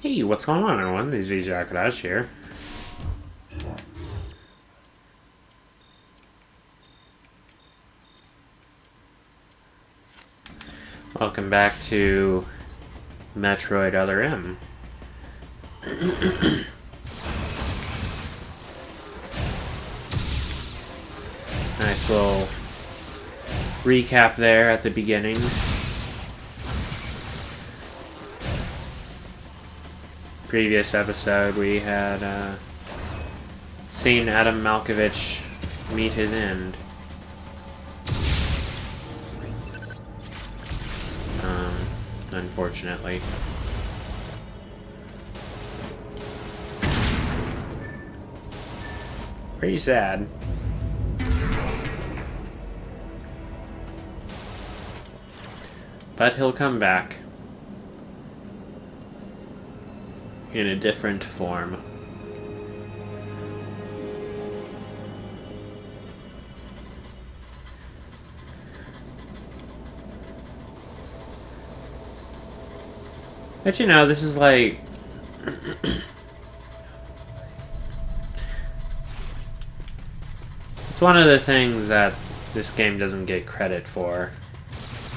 Hey, what's going on, everyone? This is Zebesian here. Welcome back to Metroid Other M. Nice little recap there at the beginning. Previous episode, we had seen Adam Malkovich meet his end. Unfortunately. Pretty sad. But he'll come back. In a different form. But you know, this is like... it's one of the things that this game doesn't get credit for,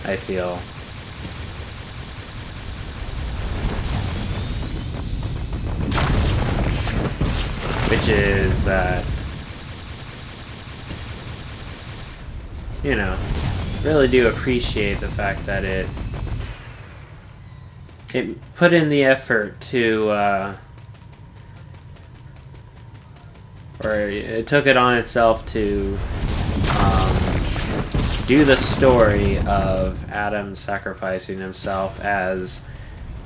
I feel. Which is that, you know, really do appreciate the fact that it put in the effort to, or it took it on itself to do the story of Adam sacrificing himself as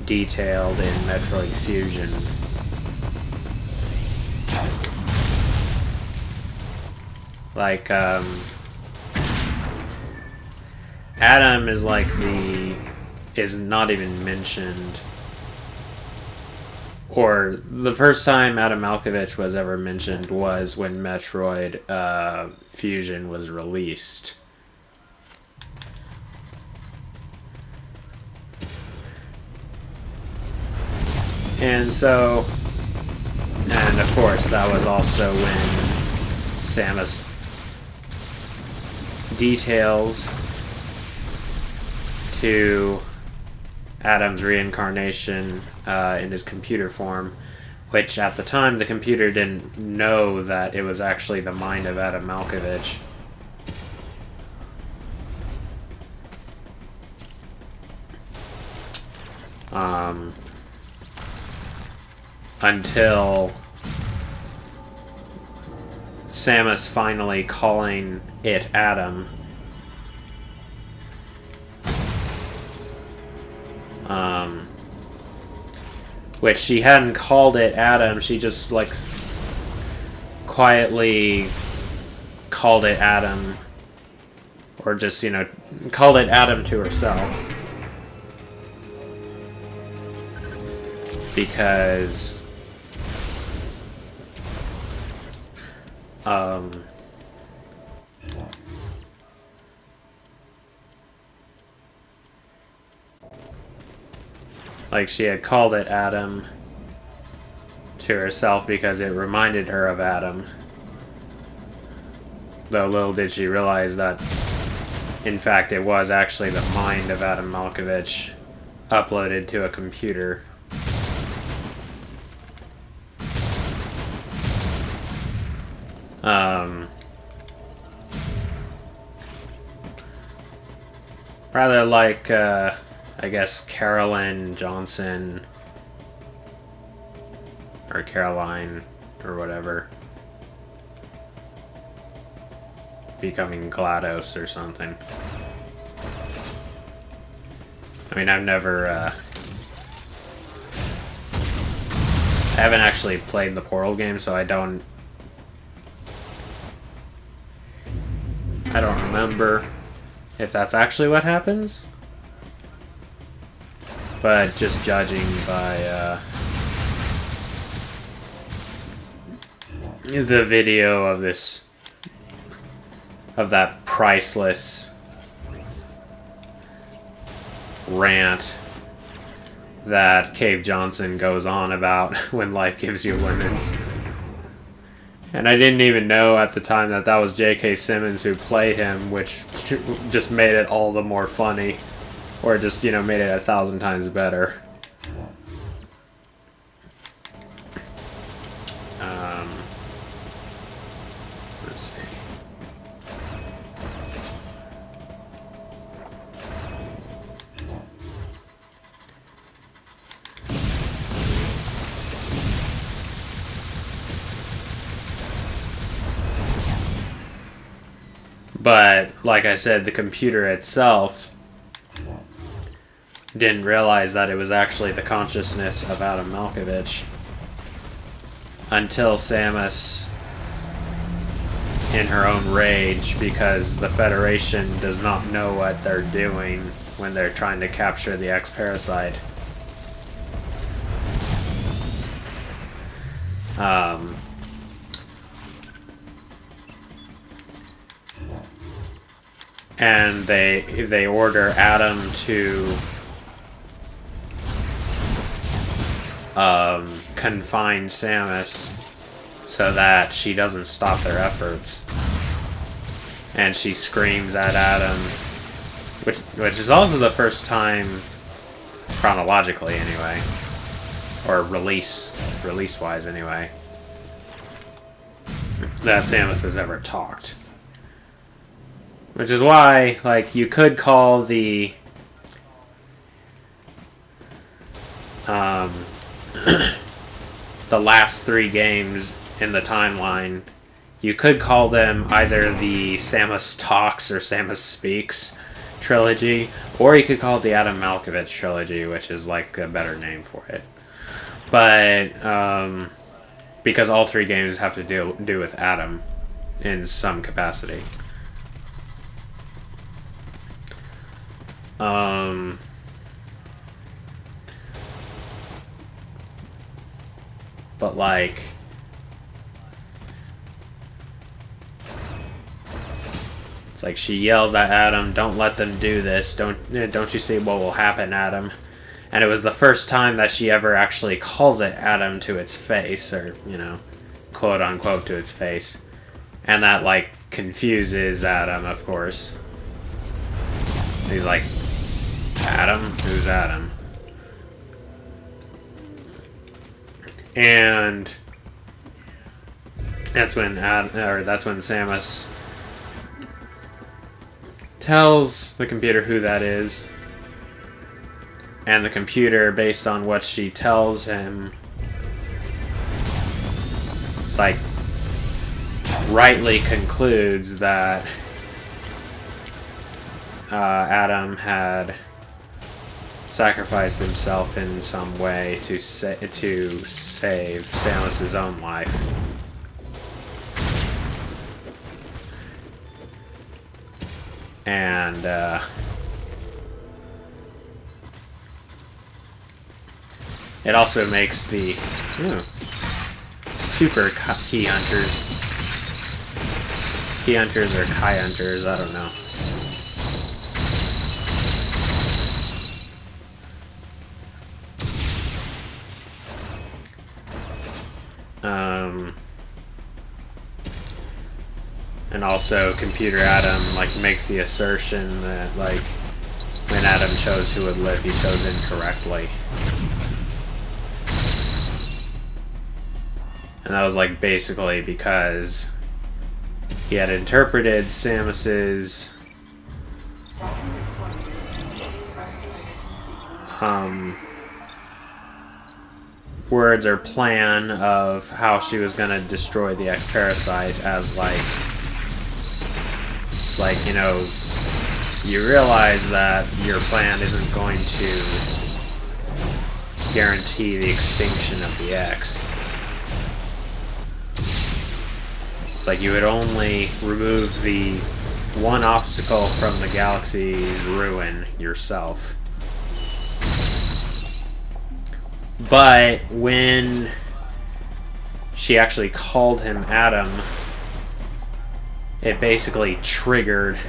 detailed in Metroid Fusion. Like, Adam is like is not even mentioned. Or, the first time Adam Malkovich was ever mentioned was when Metroid Fusion was released. And so, and of course, that was also when Samus details to Adam's reincarnation in his computer form, which at the time the computer didn't know that it was actually the mind of Adam Malkovich. Until Samus finally calling it Adam. Which she hadn't called it Adam, she just like quietly called it Adam, or just, you know, called it Adam to herself. Because like she had called it Adam to herself because it reminded her of Adam. Though little did she realize that, in fact, it was actually the mind of Adam Malkovich uploaded to a computer. Rather like, I guess, Carolyn Johnson, or Caroline, or whatever, becoming GLaDOS or something. I mean, I've never, I haven't actually played the Portal game, so I don't remember if that's actually what happens. But just judging by the video of that priceless rant that Cave Johnson goes on about when life gives you lemons. And I didn't even know at the time that that was J.K. Simmons who played him, which just made it all the more funny. Or just, you know, made it 1,000 times better. Let's see. But, like I said, the computer itself didn't realize that it was actually the consciousness of Adam Malkovich until Samus, in her own rage, because the Federation does not know what they're doing when they're trying to capture the X-Parasite. And they order Adam to confine Samus so that she doesn't stop their efforts. And she screams at Adam, which is also the first time, chronologically anyway, or release-wise anyway, that Samus has ever talked. Which is why, like, you could call the the last 3 games in the timeline, you could call them either the Samus Talks or Samus Speaks trilogy, or you could call it the Adam Malkovich trilogy, which is like a better name for it. But because all 3 games have to do with Adam in some capacity. But like, it's like she yells at Adam, "Don't let them do this. Don't you see what will happen, Adam?" And it was the first time that she ever actually calls it Adam to its face, or, you know, quote unquote to its face. And that, like, confuses Adam, of course. He's like, Adam? Who's Adam? And that's when Samus tells the computer who that is. And the computer, based on what she tells him, it's like, rightly concludes that Adam had sacrificed himself in some way to save Samus's own life. And it also makes the super key hunters or Kai hunters, I don't know. And also Computer Adam, like, makes the assertion that, like, when Adam chose who would live, he chose incorrectly. And that was, like, basically because he had interpreted Samus's words or plan of how she was going to destroy the X-Parasite as, like, you know, you realize that your plan isn't going to guarantee the extinction of the X. It's like you would only remove the one obstacle from the galaxy's ruin yourself. But when she actually called him Adam, it basically triggered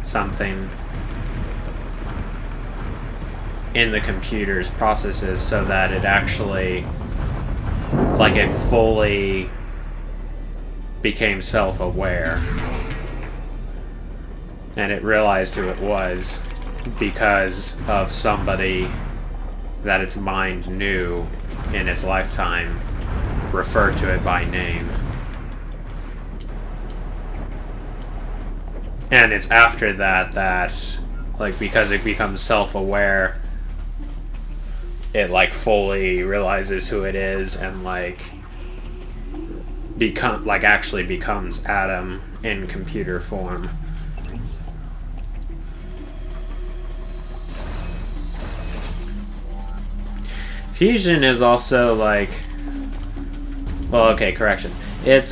something. in the computer's processes so that it actually, like, it fully became self-aware. And it realized who it was because of somebody that its mind knew in its lifetime referred to it by name. And it's after that, like, because it becomes self-aware, it, like, fully realizes who it is and, like, actually becomes Adam in computer form. Fusion is also, like... Well, okay, correction. It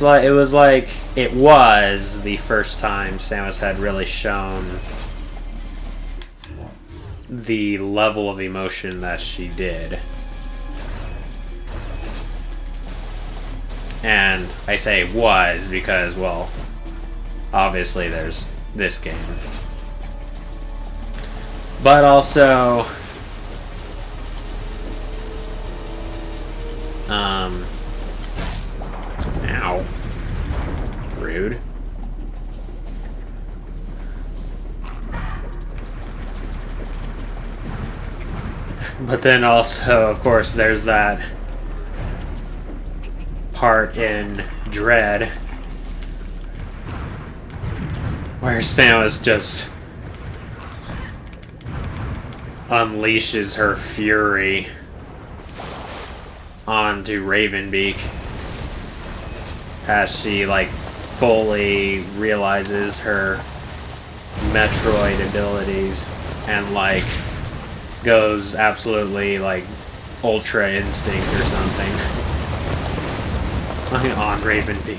was the first time Samus had really shown the level of emotion that she did. And I say was because, well, obviously there's this game. But also... Ow. Rude. But then also, of course, there's that part in Dread where Samus just unleashes her fury onto Ravenbeak as she, like, fully realizes her Metroid abilities and, like, goes absolutely, like, Ultra Instinct or something on Ravenbeak,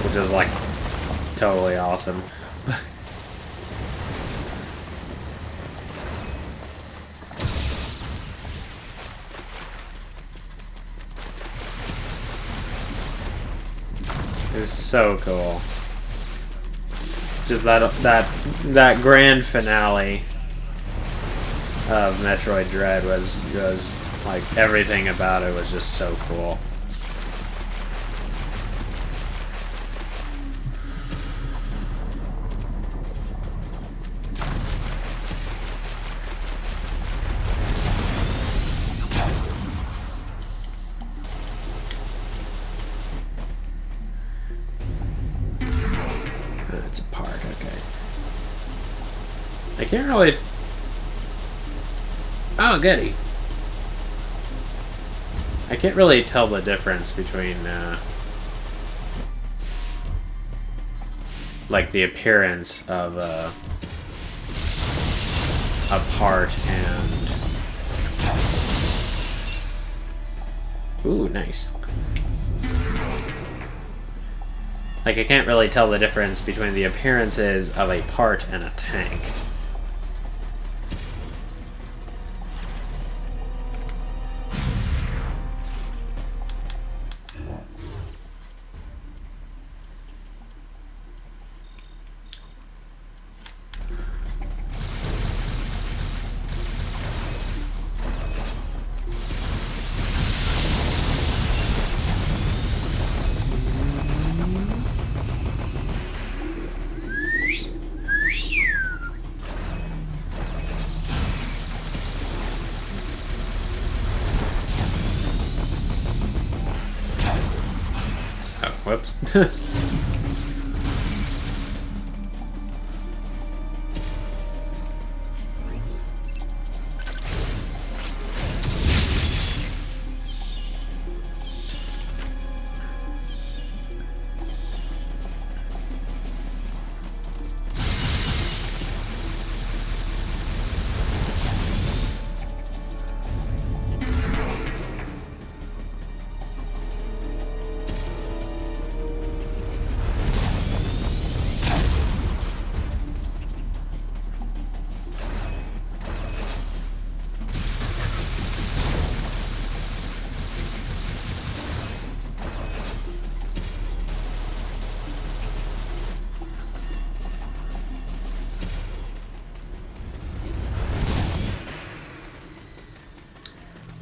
which is, like, totally awesome. It was so cool. Just that grand finale of Metroid Dread was like, everything about it was just so cool. It's a part, okay. I can't really... Oh, goody. I can't really tell the difference between, like, the appearance of a part and... Ooh, nice. Like, I can't really tell the difference between the appearances of a part and a tank. Whoops.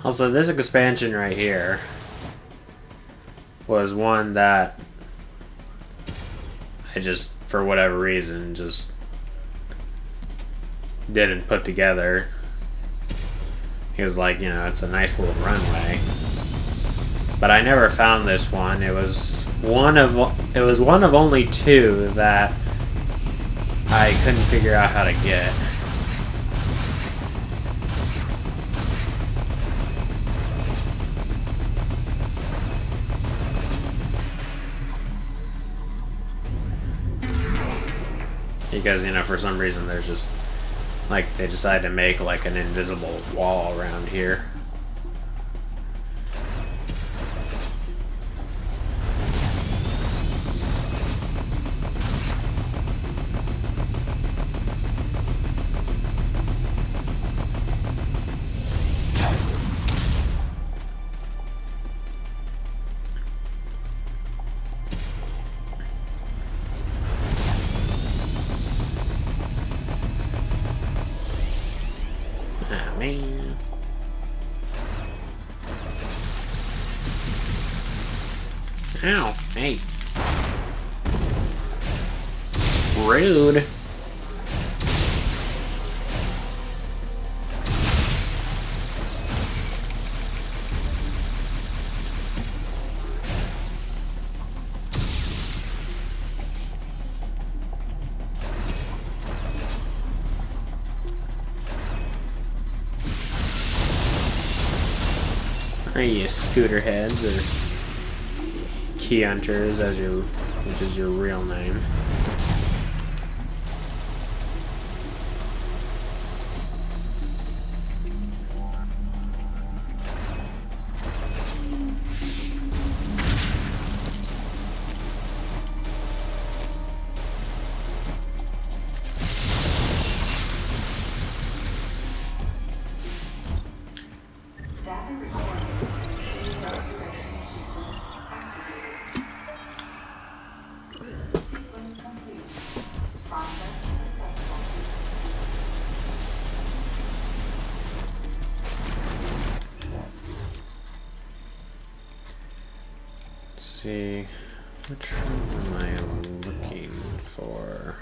Also, this expansion right here was one that I just, for whatever reason, just didn't put together. He was like, you know, it's a nice little runway. But I never found this one. It was one of only two that I couldn't figure out how to get. Because, you know, for some reason there's just, like, they decided to make, like, an invisible wall around here. Man. Ow. Hey. Rude. Are you scooter heads or key hunters, which is your real name? See, which one am I looking for?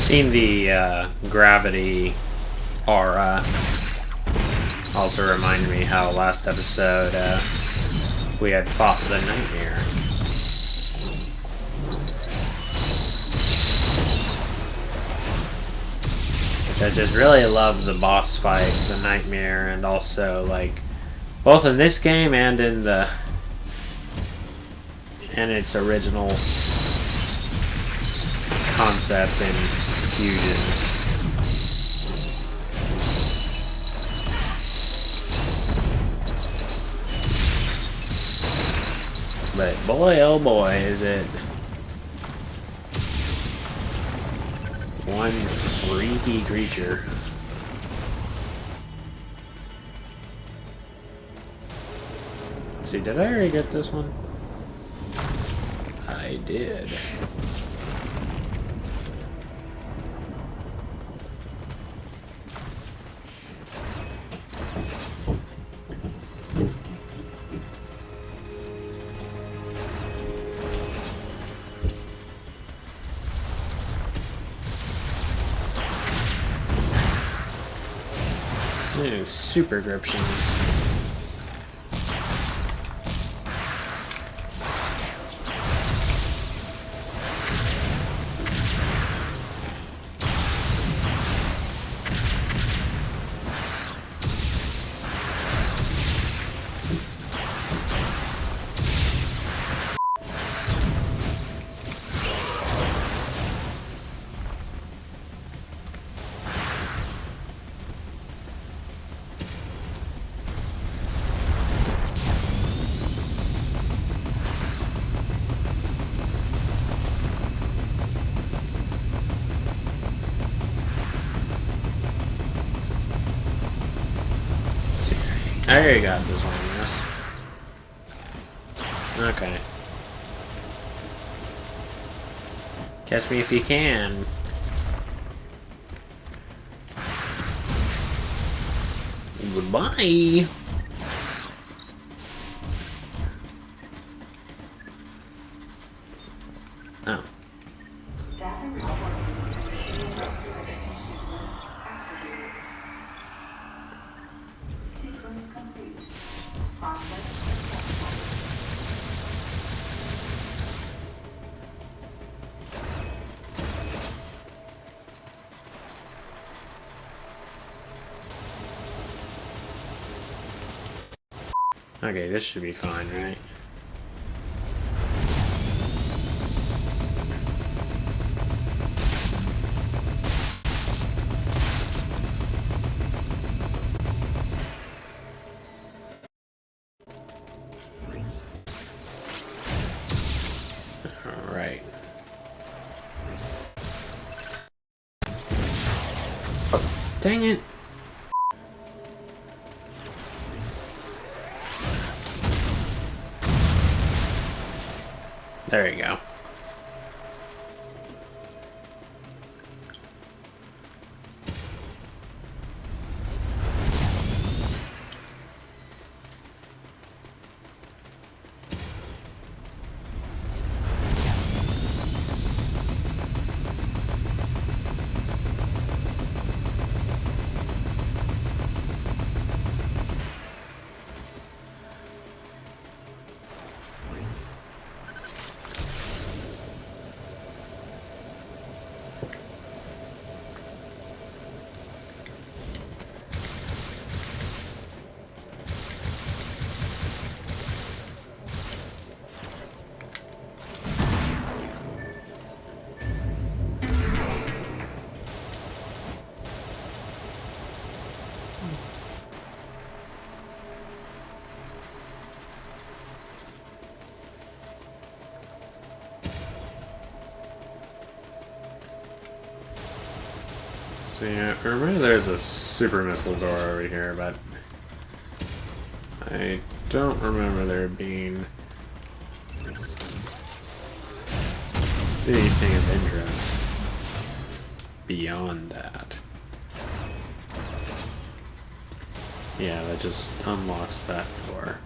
Seeing the gravity aura also reminded me how last episode we had fought the nightmare. Which I just really love the boss fight, the nightmare, and also like both in this game and in its original concept and fusion. But boy, oh boy, is it one freaky creature. Let's see, did I already get this one? I did. super griptions. I already got this one, yes. Okay. Catch me if you can. Goodbye. Oh. Okay, this should be fine, right? Alright. Oh, dang it! There you go. So yeah, remember there's a super missile door over here, but I don't remember there being anything of interest beyond that. Yeah, that just unlocks that door.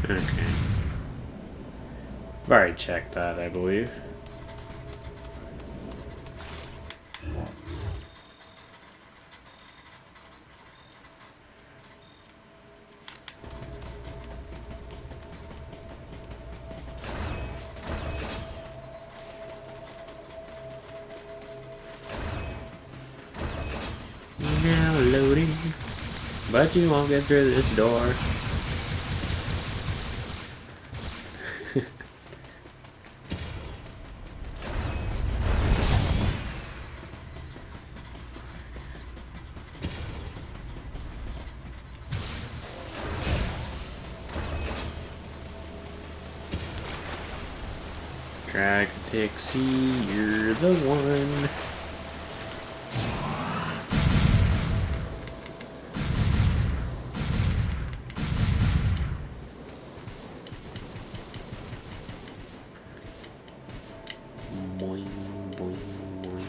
Okay. I've already checked that, I believe. Now loading. But you won't get through this door. Drag Pixie, you're the one. Boing, boing, boing.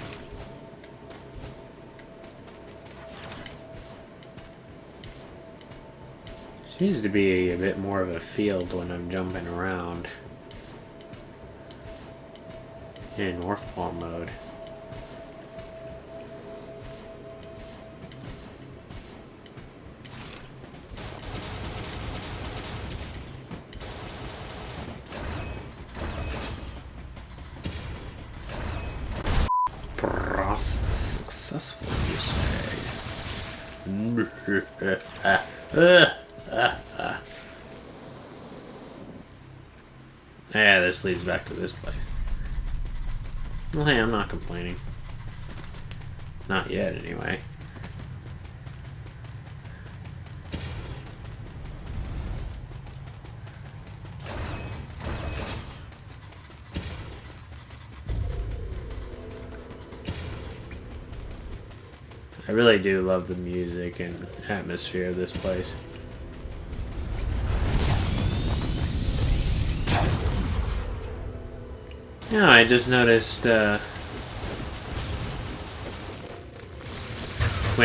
Needs to be a bit more of a field when I'm jumping around in morph ball mode. Process successful, you say? Yeah, this leads back to this place. Well, hey, I'm not complaining. Not yet, anyway. I really do love the music and atmosphere of this place. Yeah, I just noticed when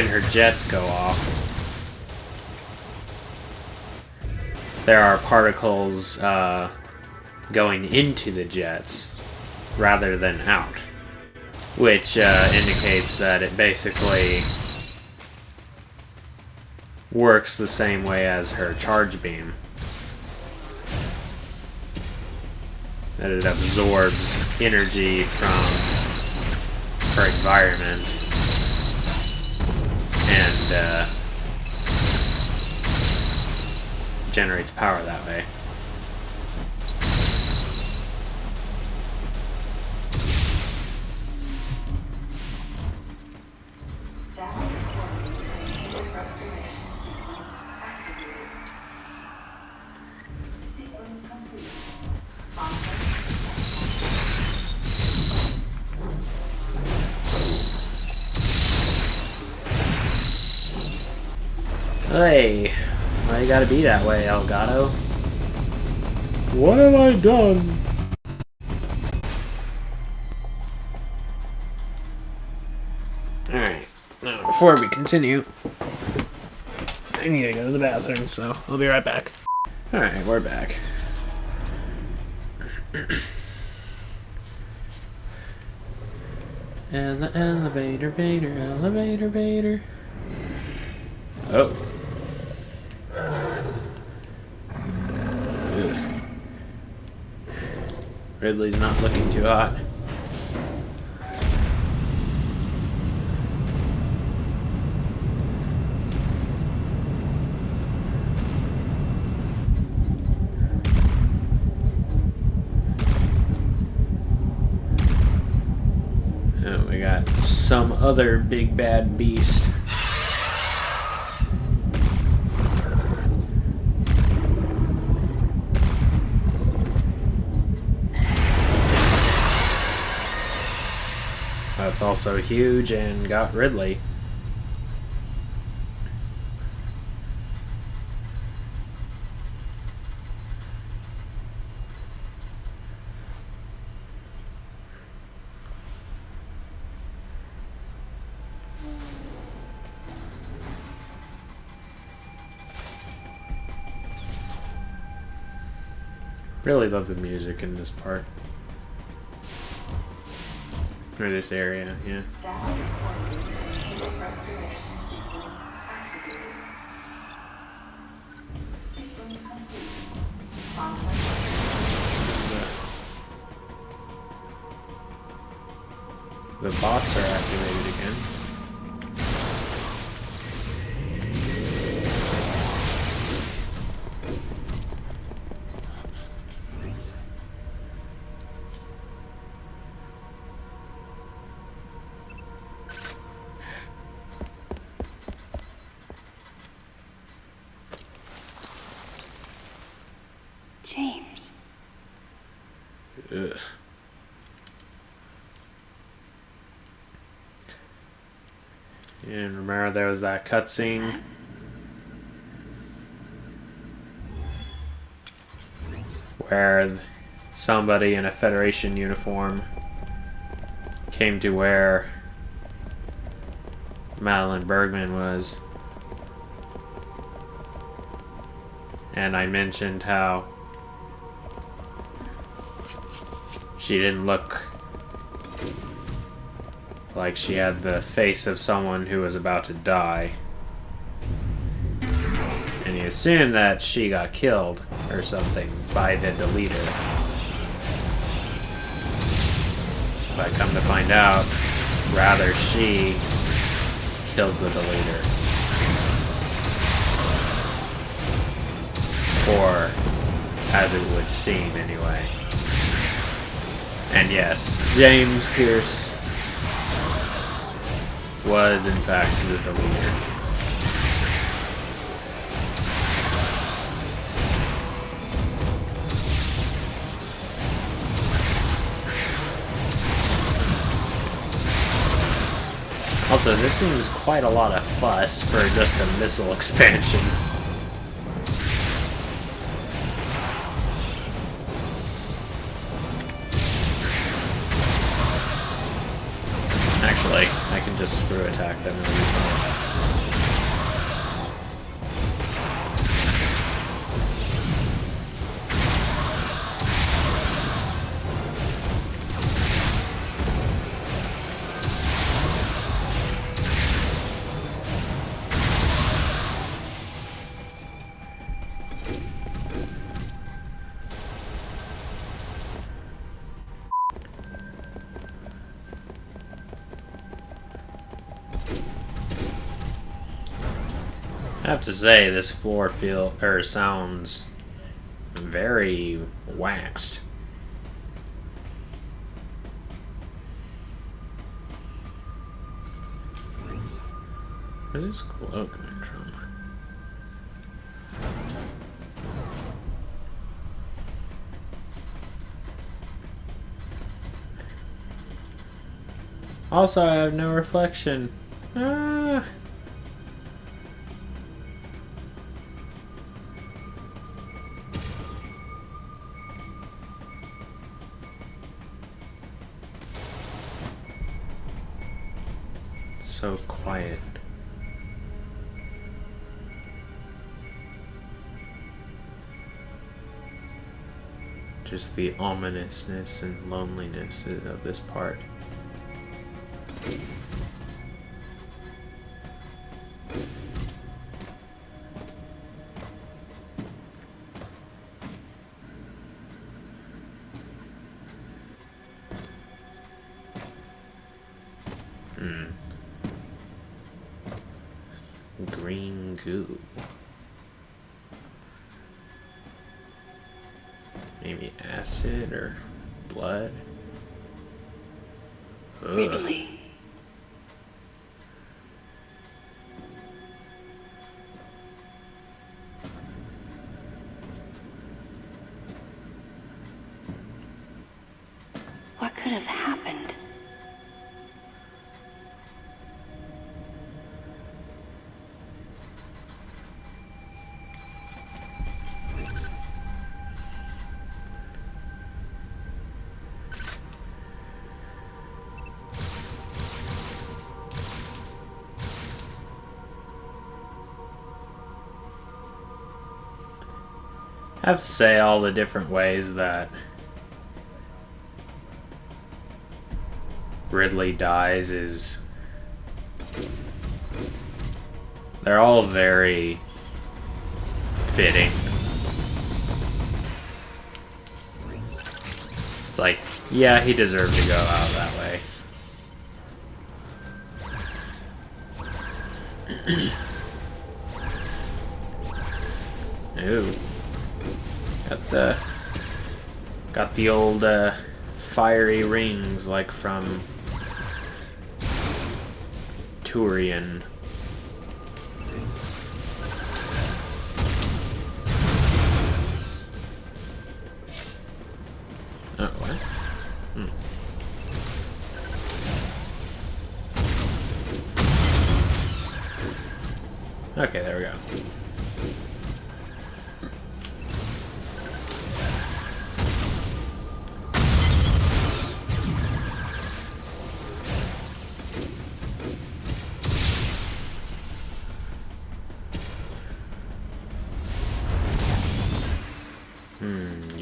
her jets go off, there are particles going into the jets rather than out, which indicates that it basically works the same way as her charge beam. That it absorbs energy from her environment and generates power that way. Hey, why you gotta be that way, Elgato? What have I done? Alright, now before we continue, I need to go to the bathroom, so I'll be right back. Alright, we're back. And the elevator, Vader, elevator, Vader. Oh. Ugh. Ridley's not looking too hot. Oh, we got some other big bad beast. That's also huge and got Ridley. Really love the music in this part. Or this area, yeah. The bots are activated again. Ugh. And remember there was that cutscene where somebody in a Federation uniform came to where Madeline Bergman was. And I mentioned how she didn't look like she had the face of someone who was about to die. And you assume that she got killed or something by the deleter. But come to find out, rather she killed the deleter. Or as it would seem anyway. And yes, James Pierce was in fact the deleter. Also, this seems quite a lot of fuss for just a missile expansion. Actually, I can just screw attack them and it'll be fine. I have to say, this floor sounds very waxed. Where's this glow coming from? Also, I have no reflection. Ah. So quiet. Just the ominousness and loneliness of this part. Green goo. Maybe acid or blood. Ridley. What could have happened? I have to say, all the different ways that Ridley dies they're all very fitting. It's like, yeah, he deserved to go out that way. Ooh. Got the old fiery rings like from Turian. Oh, what? Okay, there we go.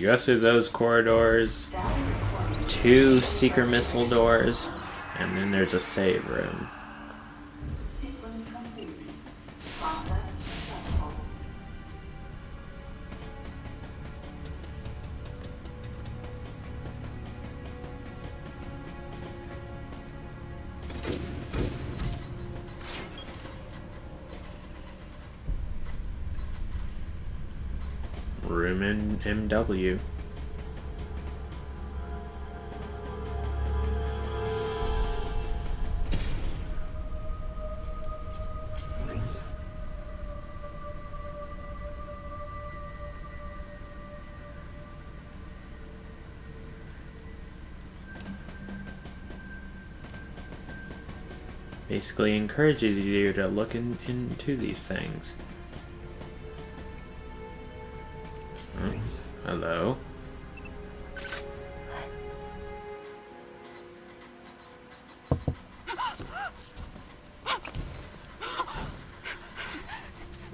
You go through those corridors, 2 seeker missile doors, and then there's a save room. Room in MW. Basically encourages you to look into these things. Hello?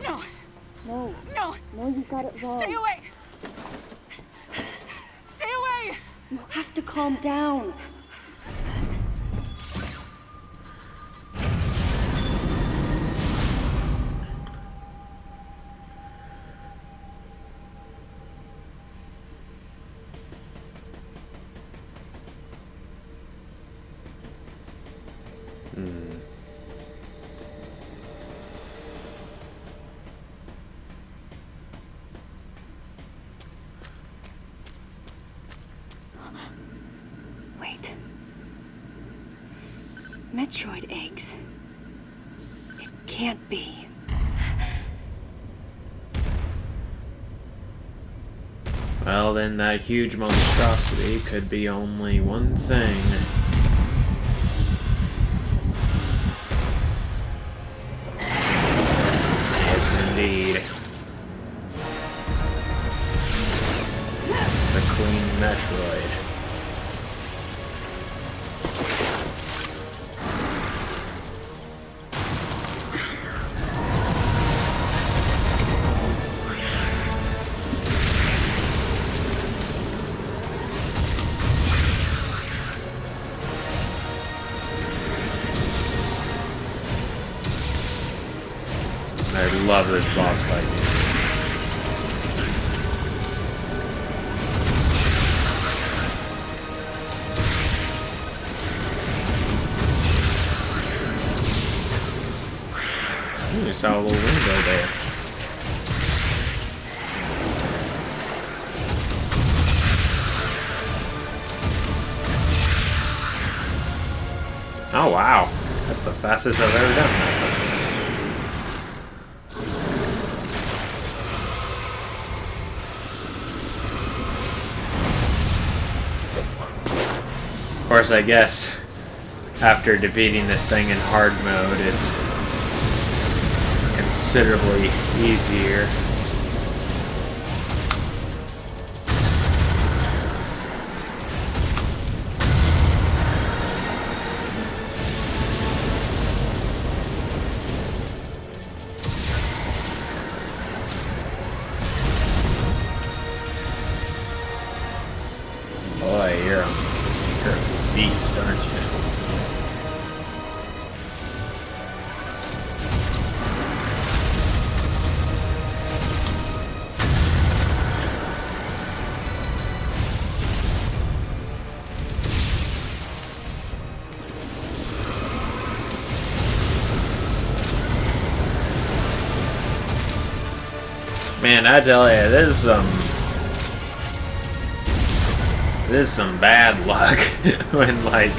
No. No. No. No, you got it wrong. Stay away. Stay away. You have to calm down. Wait. Metroid eggs. It can't be. Well, then that huge monstrosity could be only one thing. Yes, indeed. It's the Queen Metroid. I love this boss fight. Ooh, you saw a little window there. Oh wow, that's the fastest I've ever done that. Of course, I guess after defeating this thing in hard mode, it's considerably easier. Boy, you're a beast, aren't you? Man, I tell you, this is some bad luck when, like,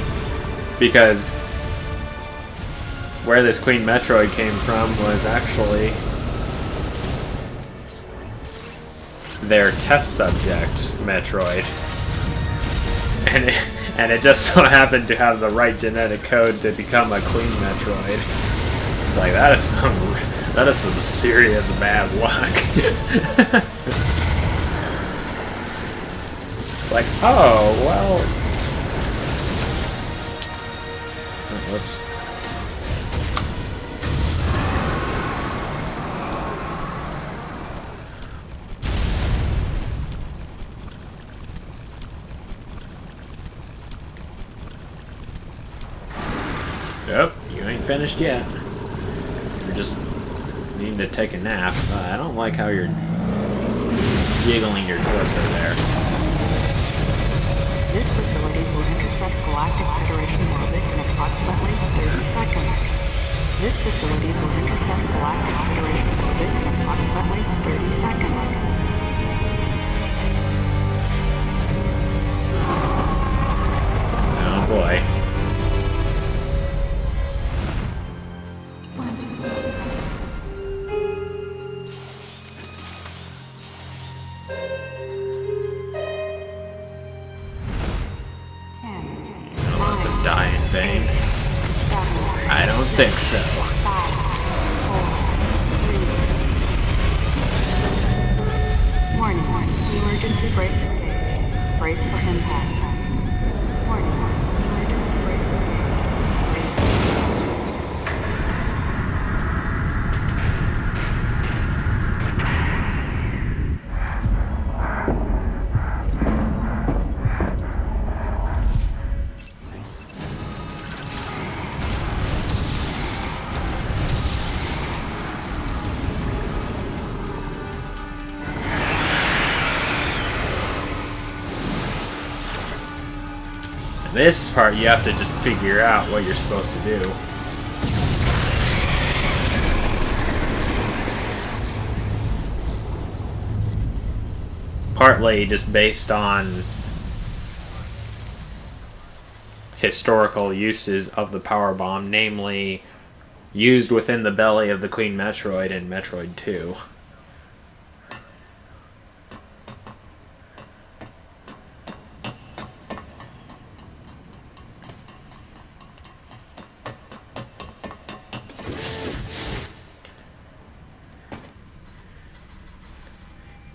because where this Queen Metroid came from was actually their test subject, Metroid. And it just so happened to have the right genetic code to become a Queen Metroid. It's like, that is some serious bad luck. It's like, oh, well... Oh, whoops. finished yet. You're just needing to take a nap. I don't like how you're jiggling your torso there. This facility will intercept Galactic Federation orbit in approximately 30 seconds. This facility will intercept Galactic Federation orbit in approximately 30 seconds. Oh boy. Die in vain. I don't think so. 5, 4, 3. Warning. Emergency brakes engaged. Brace for impact. Warning. Emergency brakes engaged. Brace for impact. This part you have to just figure out what you're supposed to do. Partly just based on historical uses of the power bomb, namely used within the belly of the Queen Metroid in Metroid 2.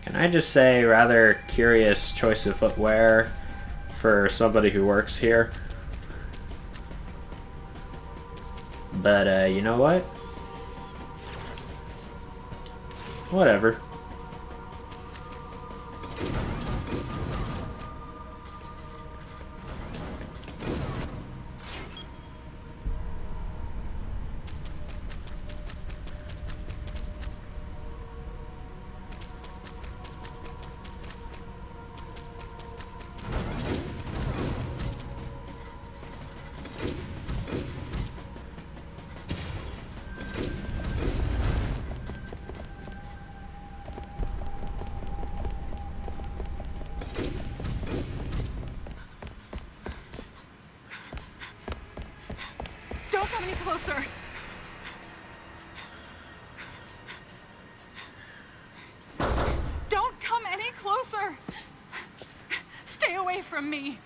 Can I just say, rather curious choice of footwear for somebody who works here. But, you know what? Whatever. Don't come any closer. Don't come any closer. Stay away from me.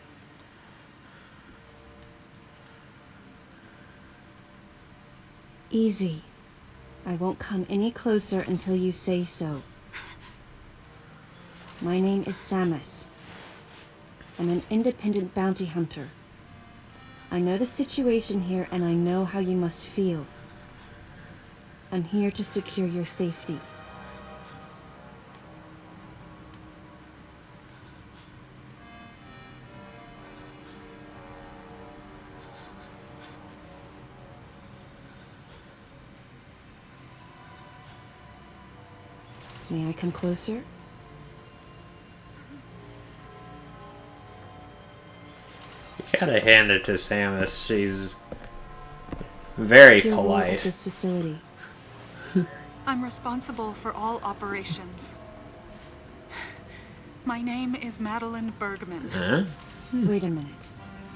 Easy. I won't come any closer until you say so. My name is Samus. I'm an independent bounty hunter. I know the situation here and I know how you must feel. I'm here to secure your safety. May I come closer? You gotta hand it to Samus. She's very What's your role at polite. this facility? I'm responsible for all operations. My name is Madeline Bergman. Huh? Wait a minute.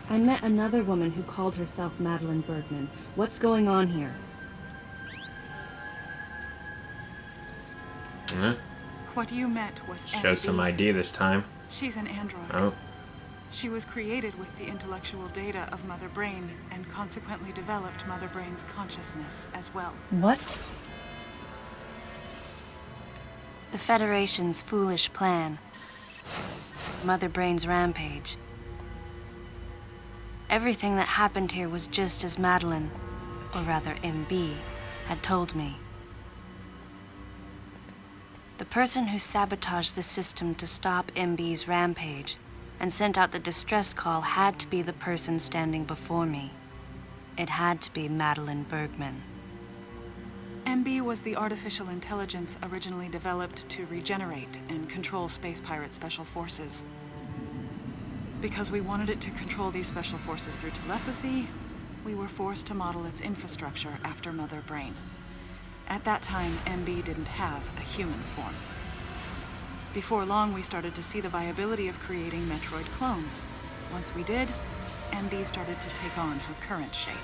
I met another woman who called herself Madeline Bergman. What's going on here? Huh? What you met was Show some MB. ID this time. She's an android. Oh. She was created with the intellectual data of Mother Brain and consequently developed Mother Brain's consciousness as well. What? The Federation's foolish plan. Mother Brain's rampage. Everything that happened here was just as Madeline, or rather MB, had told me. The person who sabotaged the system to stop MB's rampage and sent out the distress call had to be the person standing before me. it had to be Madeline Bergman. MB was the artificial intelligence originally developed to regenerate and control space pirate special forces. Because we wanted it to control these special forces through telepathy, we were forced to model its infrastructure after Mother Brain. At that time, MB didn't have a human form. Before long, we started to see the viability of creating Metroid clones. Once we did, MB started to take on her current shape.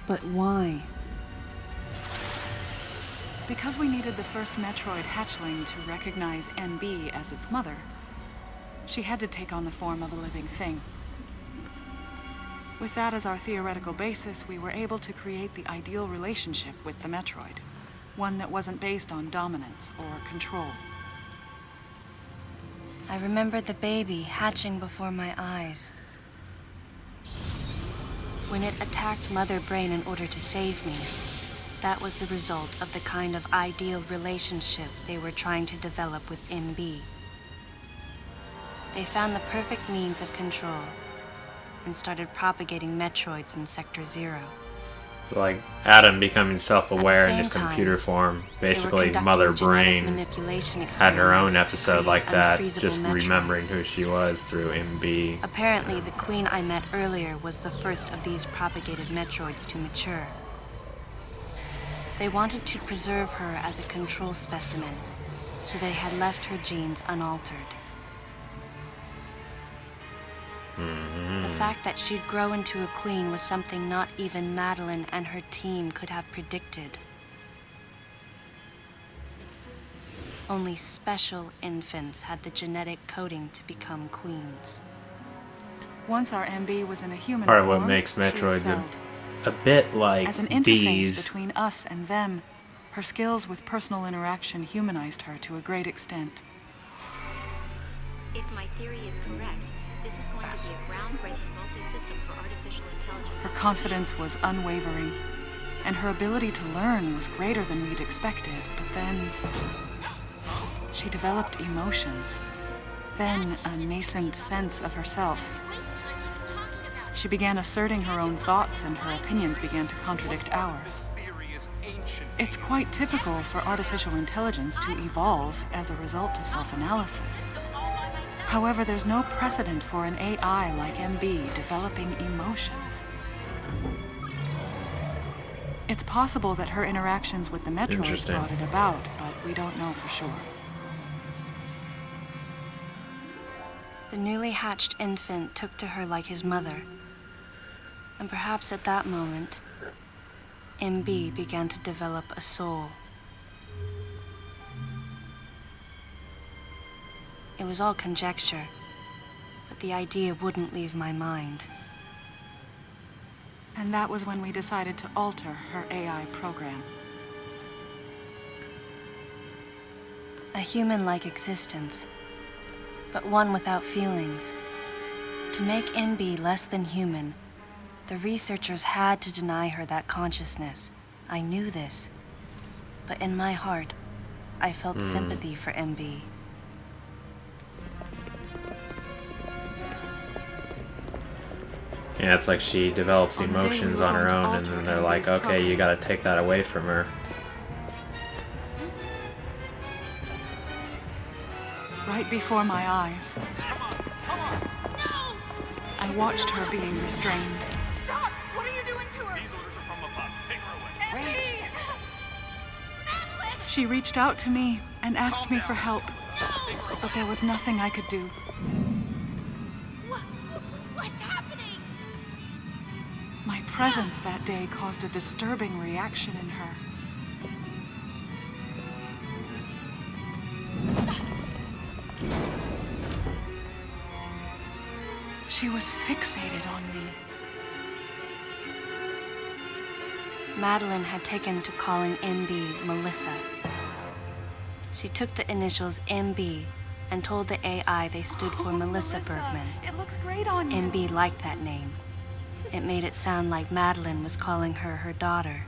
But why? Because we needed the first Metroid hatchling to recognize MB as its mother, she had to take on the form of a living thing. With that as our theoretical basis, we were able to create the ideal relationship with the Metroid, one that wasn't based on dominance or control. I remembered the baby hatching before my eyes. When it attacked Mother Brain in order to save me, that was the result of the kind of ideal relationship they were trying to develop with MB. They found the perfect means of control and started propagating Metroids in Sector 0. So like Adam becoming self-aware in At the his same computer time, form, They were basically conducting Mother genetic Brain manipulation had her own experiments to episode like create that, unfreezable just remembering Metroids. who she was through MB. Apparently, the queen I met earlier was the first of these propagated Metroids to mature. They wanted to preserve her as a control specimen, so they had left her genes unaltered. The fact that she'd grow into a queen was something not even Madeline and her team could have predicted. Only special infants had the genetic coding to become queens. Once our MB was in a human Part of form, what makes she Metroid excelled. a bit like As an interface these. between us and them, her skills with personal interaction humanized her to a great extent. If my theory is correct, this is going to be a groundbreaking multi-system for artificial intelligence. Her confidence was unwavering, and her ability to learn was greater than we'd expected. But then she developed emotions, then a nascent sense of herself. She began asserting her own thoughts, and her opinions began to contradict ours. It's quite typical for artificial intelligence to evolve as a result of self-analysis. However, there's no precedent for an AI like MB developing emotions. It's possible that her interactions with the Metroids Interesting. brought it about, but we don't know for sure. The newly hatched infant took to her like his mother. And perhaps at that moment, MB began to develop a soul. It was all conjecture, but the idea wouldn't leave my mind. And that was when we decided to alter her AI program. A human-like existence, but one without feelings. To make MB less than human, the researchers had to deny her that consciousness. I knew this, but in my heart, I felt sympathy for MB. Yeah, it's like she develops On the day we emotions were on her going to own, and alter then they're like, MB's okay, you program. gotta take that away from her. Right before my eyes, I watched her being restrained. Stop! What are you doing to her? These orders are from above. Take her away. Wait! She reached out to me and asked me for help, but there was nothing I could do. What's happening? My presence that day caused a disturbing reaction in her. She was fixated on me. Madeline had taken to calling MB Melissa. She took the initials MB and told the AI they stood for Melissa Bergman. It looks great on you. MB liked that name. It made it sound like Madeline was calling her her daughter.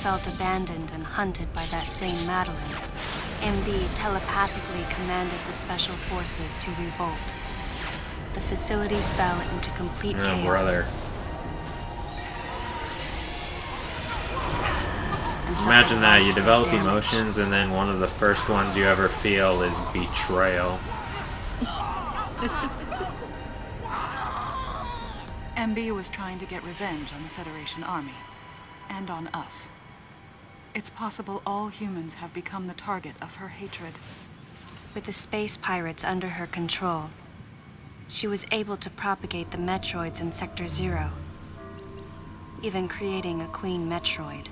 felt abandoned and hunted by that same Madeline, MB telepathically commanded the Special Forces to revolt. The facility fell into complete chaos. Oh, brother. And suffered Imagine that, you widespread develop damage. emotions and then one of the first ones you ever feel is betrayal. MB was trying to get revenge on the Federation Army. And on us. It's possible all humans have become the target of her hatred. With the space pirates under her control, she was able to propagate the Metroids in Sector 0, even creating a Queen Metroid.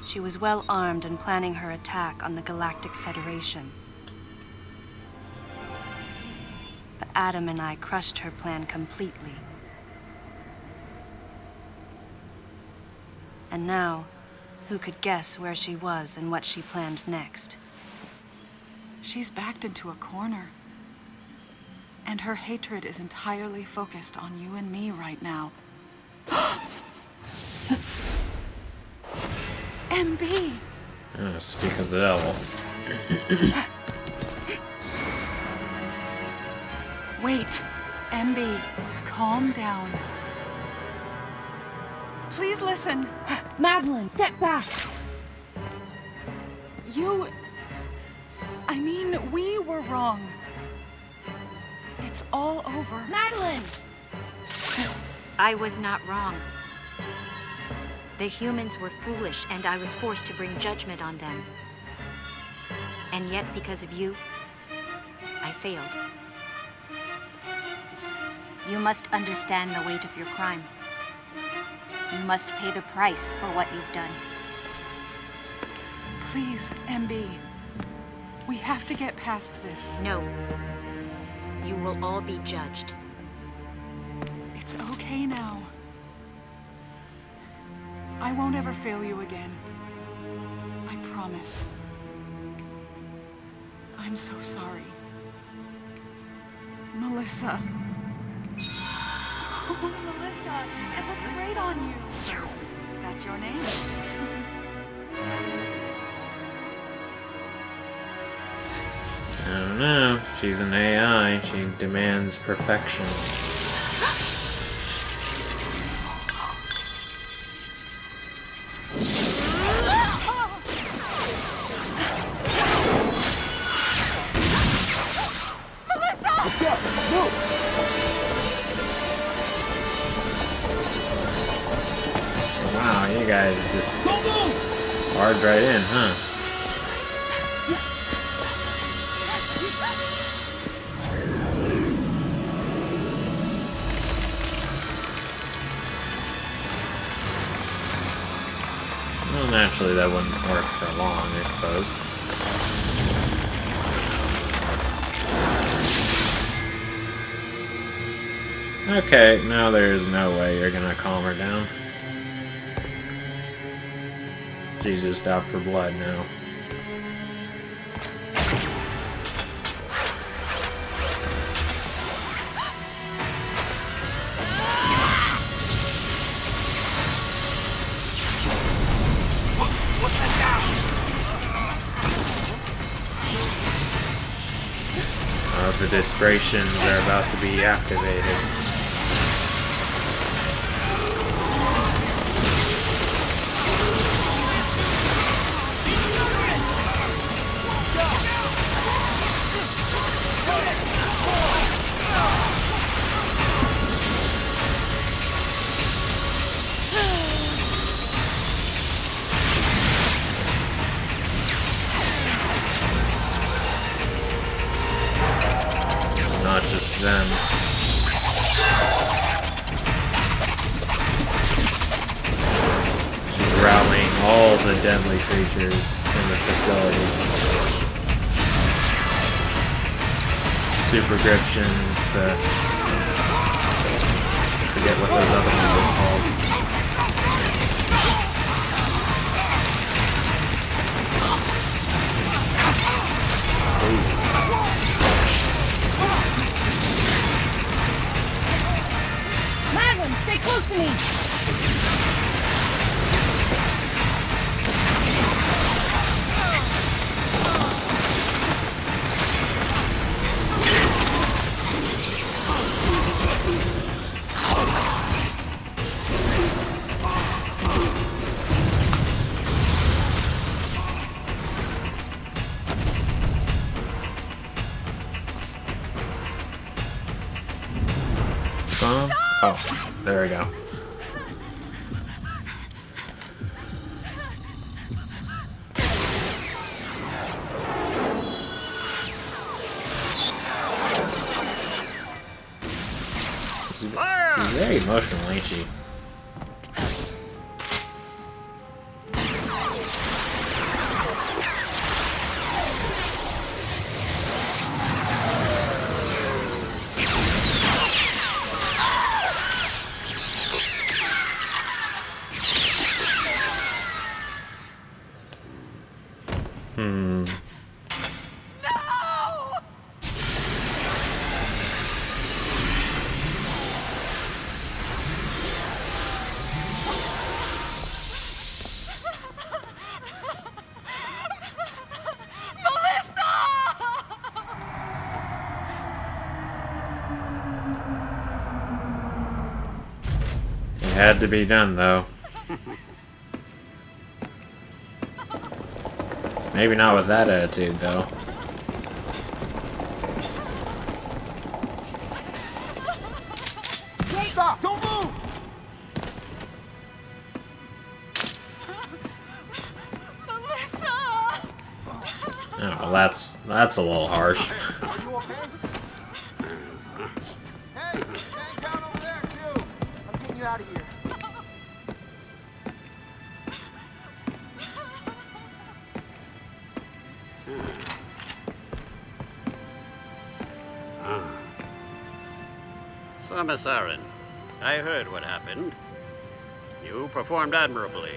She was well armed and planning her attack on the Galactic Federation. But Adam and I crushed her plan completely. And now, who could guess where she was and what she planned next? She's backed into a corner. And her hatred is entirely focused on you and me right now. MB! Speak of the devil. Wait, MB, calm down. Please listen. Madeline, step back! We were wrong. It's all over. Madeline! I was not wrong. The humans were foolish, and I was forced to bring judgment on them. And yet, because of you, I failed. You must understand the weight of your crime. You must pay the price for what you've done. Please, MB. We have to get past this. No. You will all be judged. It's okay now. I won't ever fail you again. I promise. I'm so sorry. Melissa. Oh, Melissa, it looks great on you. That's your name? I don't know. She's an AI. She demands perfection. Let's go! Move! Wow, you guys just barged right in, huh? Well, naturally that wouldn't work for long, I suppose. Okay, now there's no way you're gonna calm her down. She's just out for blood now. What's that sound? The Desbrachians are about to be activated. Not just them. She's rallying all the deadly creatures in the facility. Supergriptions, I forget what those other ones are called. Madeline, stay close to me! on him? Oh, there we go. He's very emotional, ain't she? Had to be done, though. Maybe not with that attitude, though. Stop! Don't move! Melissa! Oh, well, that's a little harsh. Are you okay? Hey, hang down over there too. I'm getting you out of here. So, Miss Aaron, I heard what happened. You performed admirably.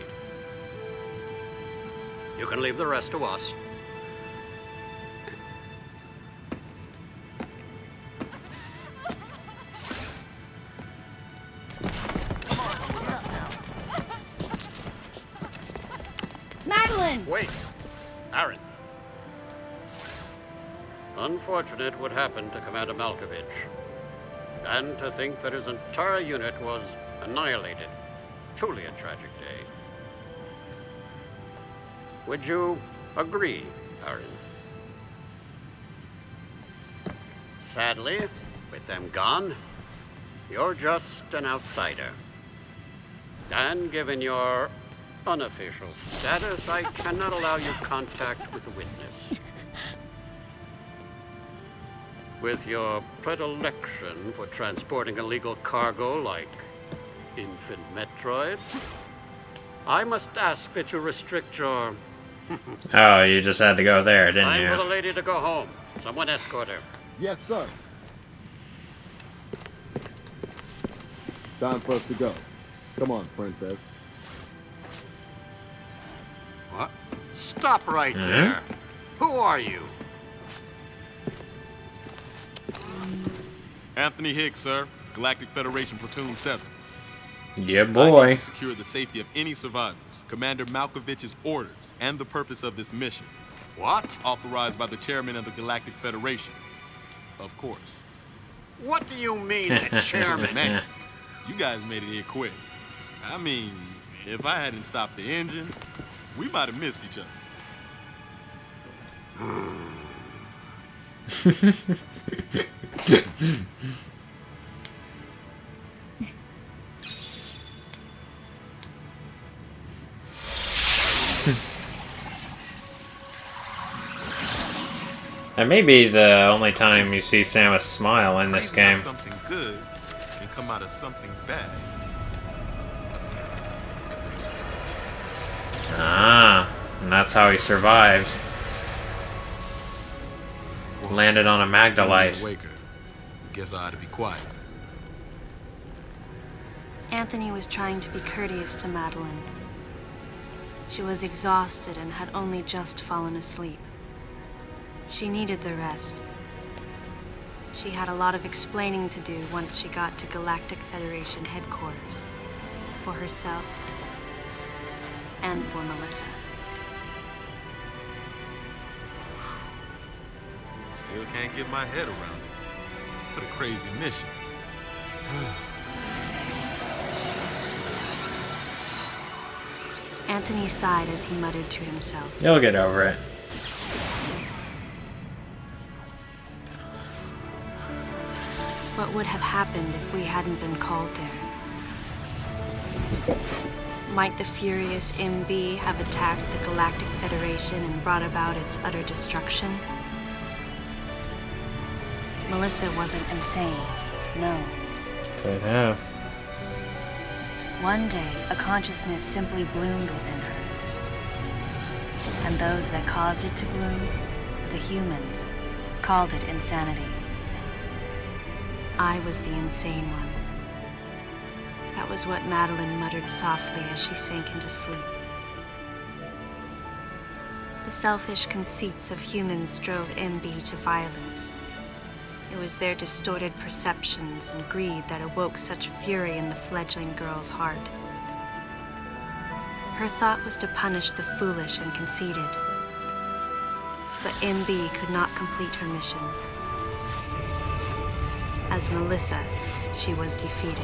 You can leave the rest to us. Madeline! Wait, Aaron. Unfortunate what happened to Commander Malkovich. And to think that his entire unit was annihilated. Truly a tragic day. Would you agree, Aaron? Sadly, with them gone, you're just an outsider. And given your unofficial status, I cannot allow you contact with the witness. With your predilection for transporting illegal cargo like infant Metroids, I must ask that you restrict your... Oh, you just had to go there, didn't Time for the you? lady to go home. Someone escort her. Yes, sir. Time for us to go. Come on, princess. What? Stop right there. Who are you? Anthony Higgs, sir. Galactic Federation Platoon 7. Yeah, I need boy. to secure the safety of any survivors, Commander Malkovich's orders, and the purpose of this mission. What? Authorized by the chairman of the Galactic Federation. Of course. What do you mean, a chairman? Man, you guys made it here quick. I mean, if I hadn't stopped the engines, we might have missed each other. That may be the only time you see Samus smile in this game. Something good can come out of something bad. Ah, and that's how he survived. Landed on a Magdalite. Waker. Guess I ought to be quiet. Anthony was trying to be courteous to Madeline. She was exhausted and had only just fallen asleep. She needed the rest. She had a lot of explaining to do once she got to Galactic Federation headquarters. For herself and for Melissa. Still can't get my head around it. What a crazy mission. Anthony sighed as he muttered to himself. You'll get over it. What What would have happened if we hadn't been called there? Might the furious MB have attacked the Galactic Federation and brought about its utter destruction? Melissa wasn't insane, no. Could have. One day, a consciousness simply bloomed within her. And those that caused it to bloom, the humans, called it insanity. I was the insane one. That was what Madeline muttered softly as she sank into sleep. The selfish conceits of humans drove MB to violence. It was their distorted perceptions and greed that awoke such fury in the fledgling girl's heart. Her thought was to punish the foolish and conceited. But MB could not complete her mission. As Melissa, she was defeated.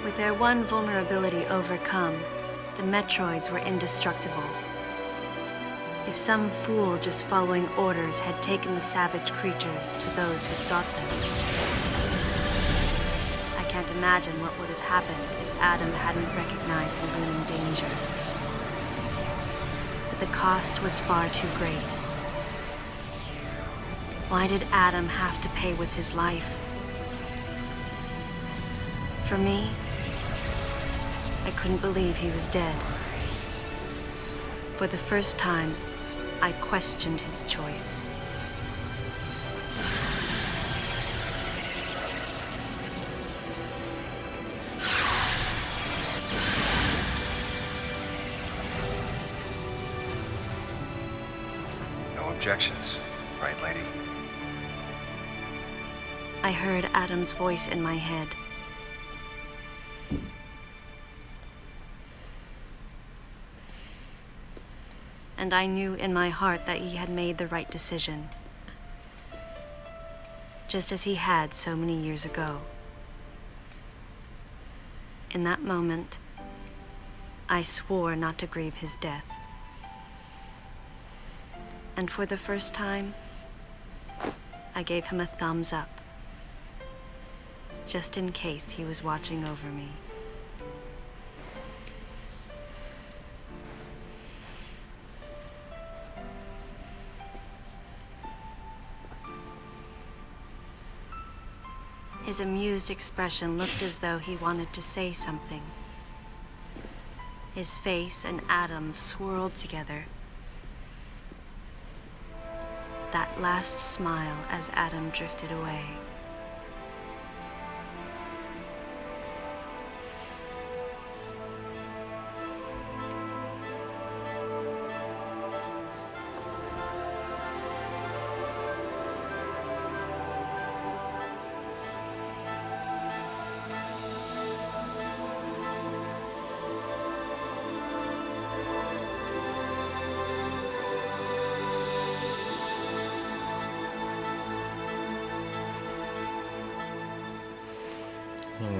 With their one vulnerability overcome, the Metroids were indestructible. If some fool just following orders had taken the savage creatures to those who sought them. I can't imagine what would have happened if Adam hadn't recognized the looming danger. But the cost was far too great. Why did Adam have to pay with his life? For me, I couldn't believe he was dead. For the first time, I questioned his choice. No objections, right, lady? I heard Adam's voice in my head. And I knew in my heart that he had made the right decision. Just as he had so many years ago. In that moment, I swore not to grieve his death. And for the first time, I gave him a thumbs up. Just in case he was watching over me. His amused expression looked as though he wanted to say something. His face and Adam's swirled together. That last smile as Adam drifted away.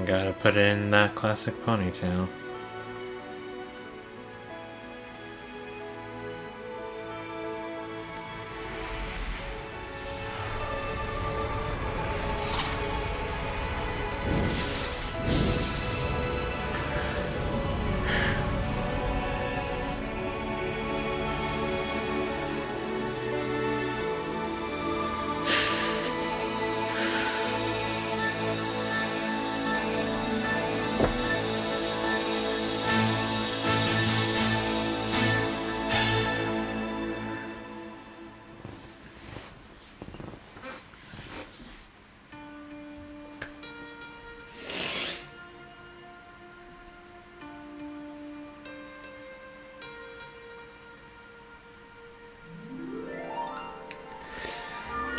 Gotta put it in that classic ponytail.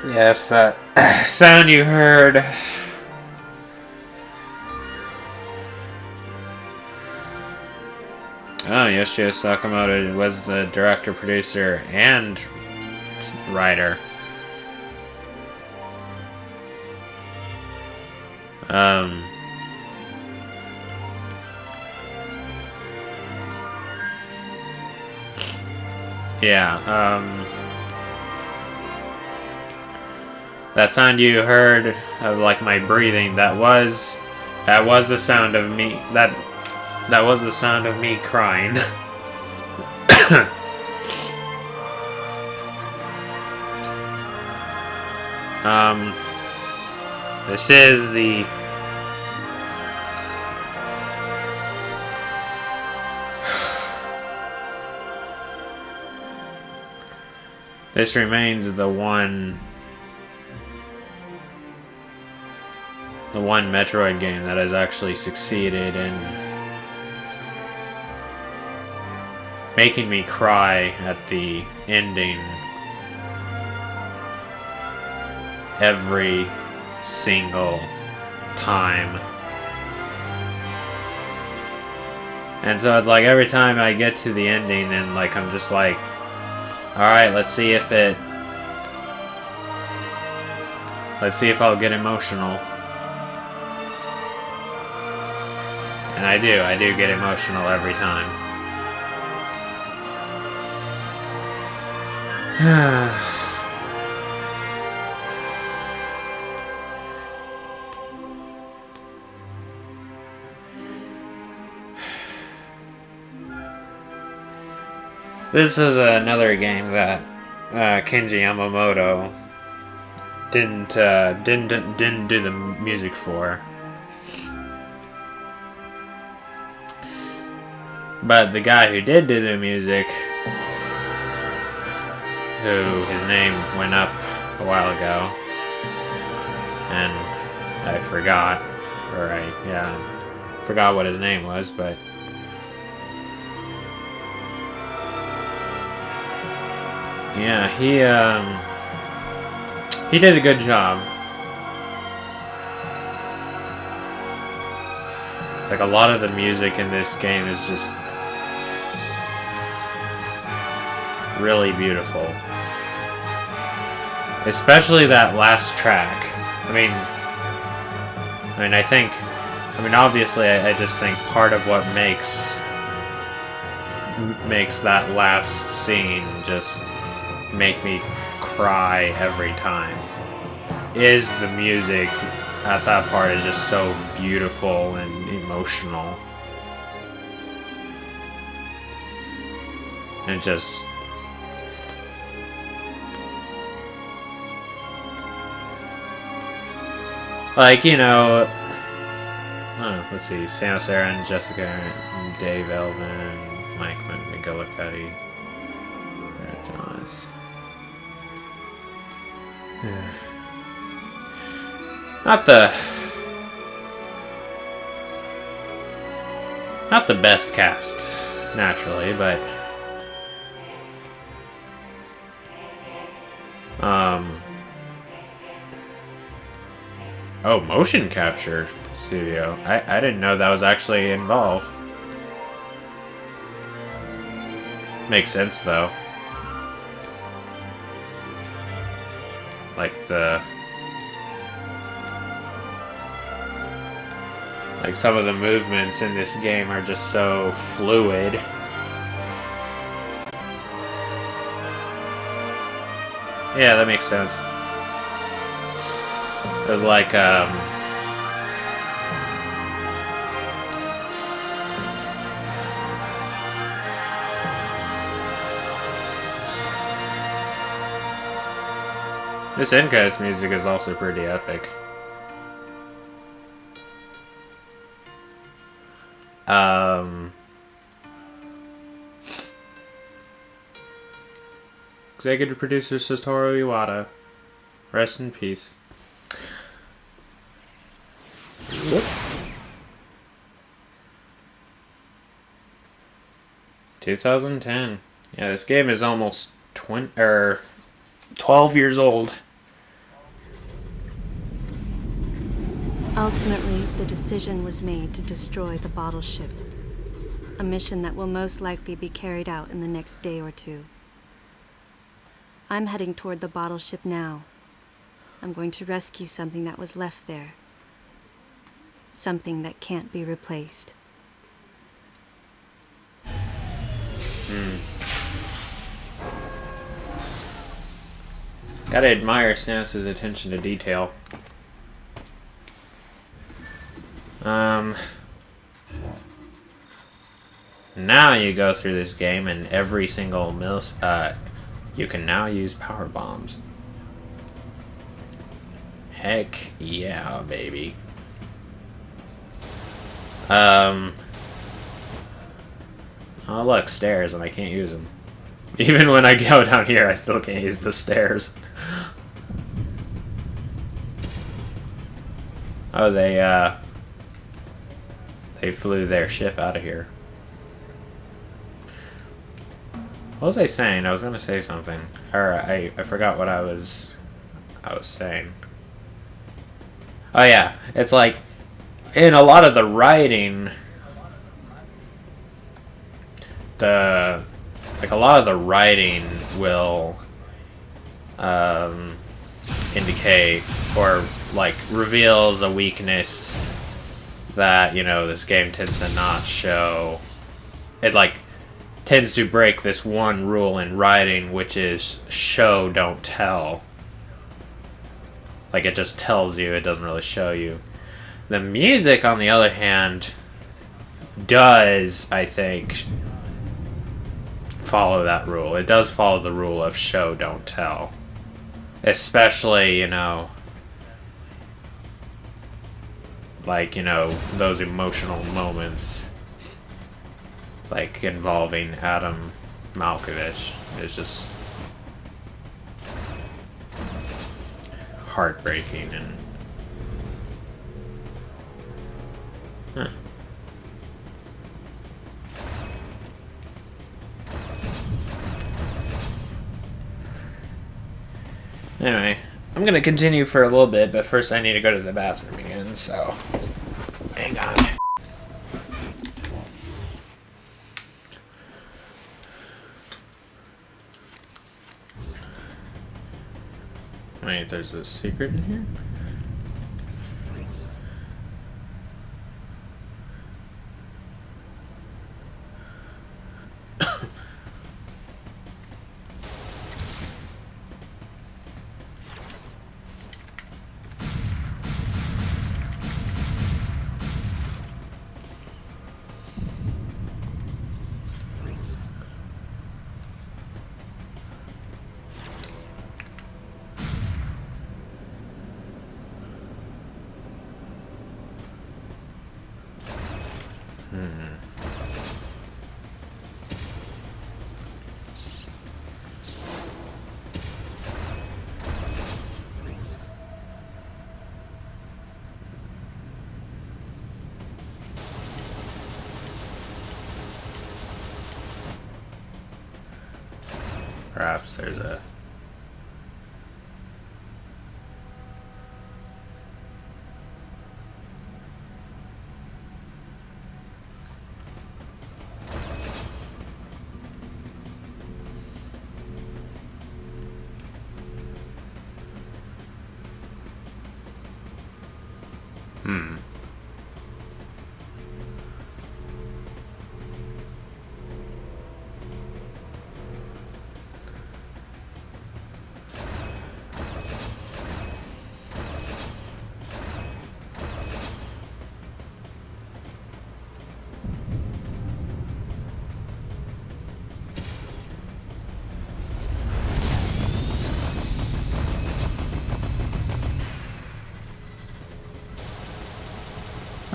Yes, that sound you heard. Oh, Yoshio Sakamoto was the director, producer, and writer. Yeah, That sound you heard of like my breathing, that was the sound of me that was the sound of me crying. This is the this remains the one Metroid game that has actually succeeded in making me cry at the ending every single time. And so it's like every time I get to the ending and like I'm just like, alright, let's see if I'll get emotional. And I do get emotional every time. This is another game that Kenji Yamamoto didn't do the music for. But the guy who did do the music, who his name went up a while ago, and I forgot, forgot what his name was, but yeah, he did a good job. It's like a lot of the music in this game is just really beautiful. Especially that last track. Obviously I just think part of what makes that last scene just make me cry every time is the music at that part is just so beautiful and emotional. And just like, you know, let's see, Samus Aran, Jessica, and Dave Elvin, Mike McGillicuddy, Brad Thomas. Not the best cast, naturally, but oh, motion capture studio. I didn't know that was actually involved. Makes sense though. Like some of the movements in this game are just so fluid. Yeah, that makes sense. It was like, this end credits music is also pretty epic. Executive producer Satoru Iwata. Rest in peace. Whoop. 2010. Yeah, this game is almost 12 years old. Ultimately, the decision was made to destroy the bottle ship. A mission that will most likely be carried out in the next day or two. I'm heading toward the bottle ship now. I'm going to rescue something that was left there. Something that can't be replaced. Gotta admire Stannis' attention to detail. Now you go through this game and every single you can now use power bombs. Heck yeah, baby. Oh look, stairs, and I can't use them. Even when I go down here, I still can't use the stairs. Oh, they flew their ship out of here. What was I saying? I was gonna say something. Or I forgot what I was saying. Oh yeah, it's like in a lot of the writing, a lot of the writing will indicate or like reveals a weakness that, you know, this game tends to not show. It like tends to break this one rule in writing, which is show, don't tell. Like, it just tells you, it doesn't really show you. The music, on the other hand, does, I think, follow that rule. It does follow the rule of show, don't tell. Especially, you know, like, you know, those emotional moments, like, involving Adam Malkovich. Is just heartbreaking and... Huh. Anyway, I'm gonna continue for a little bit, but first I need to go to the bathroom again, so... Hang on. Wait, there's a secret in here? Perhaps there's a...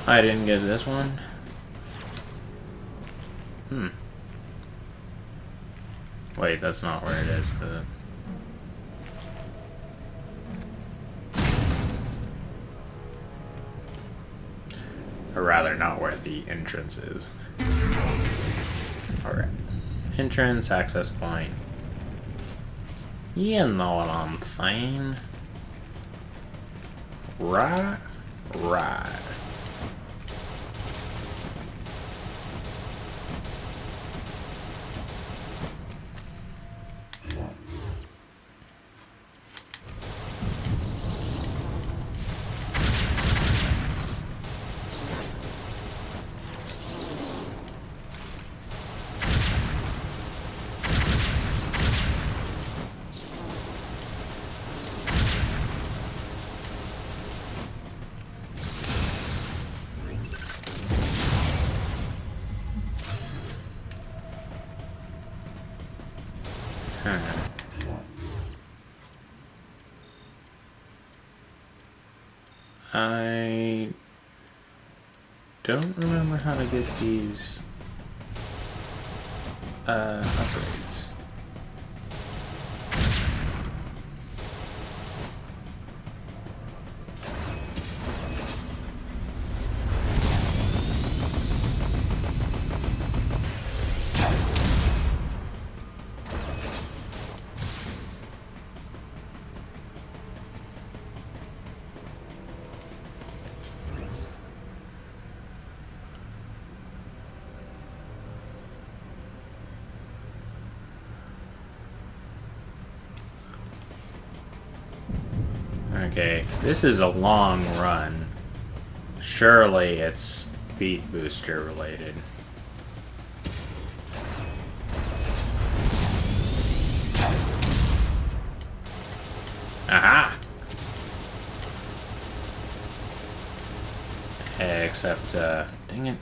I didn't get this one. Wait, that's not where it is, but... Or rather, not where the entrance is. Alright. Entrance, access point. You know what I'm saying. Right? Right. I don't remember how to get these upgrades. Okay, this is a long run. Surely it's speed booster related. Aha! Except, dang it.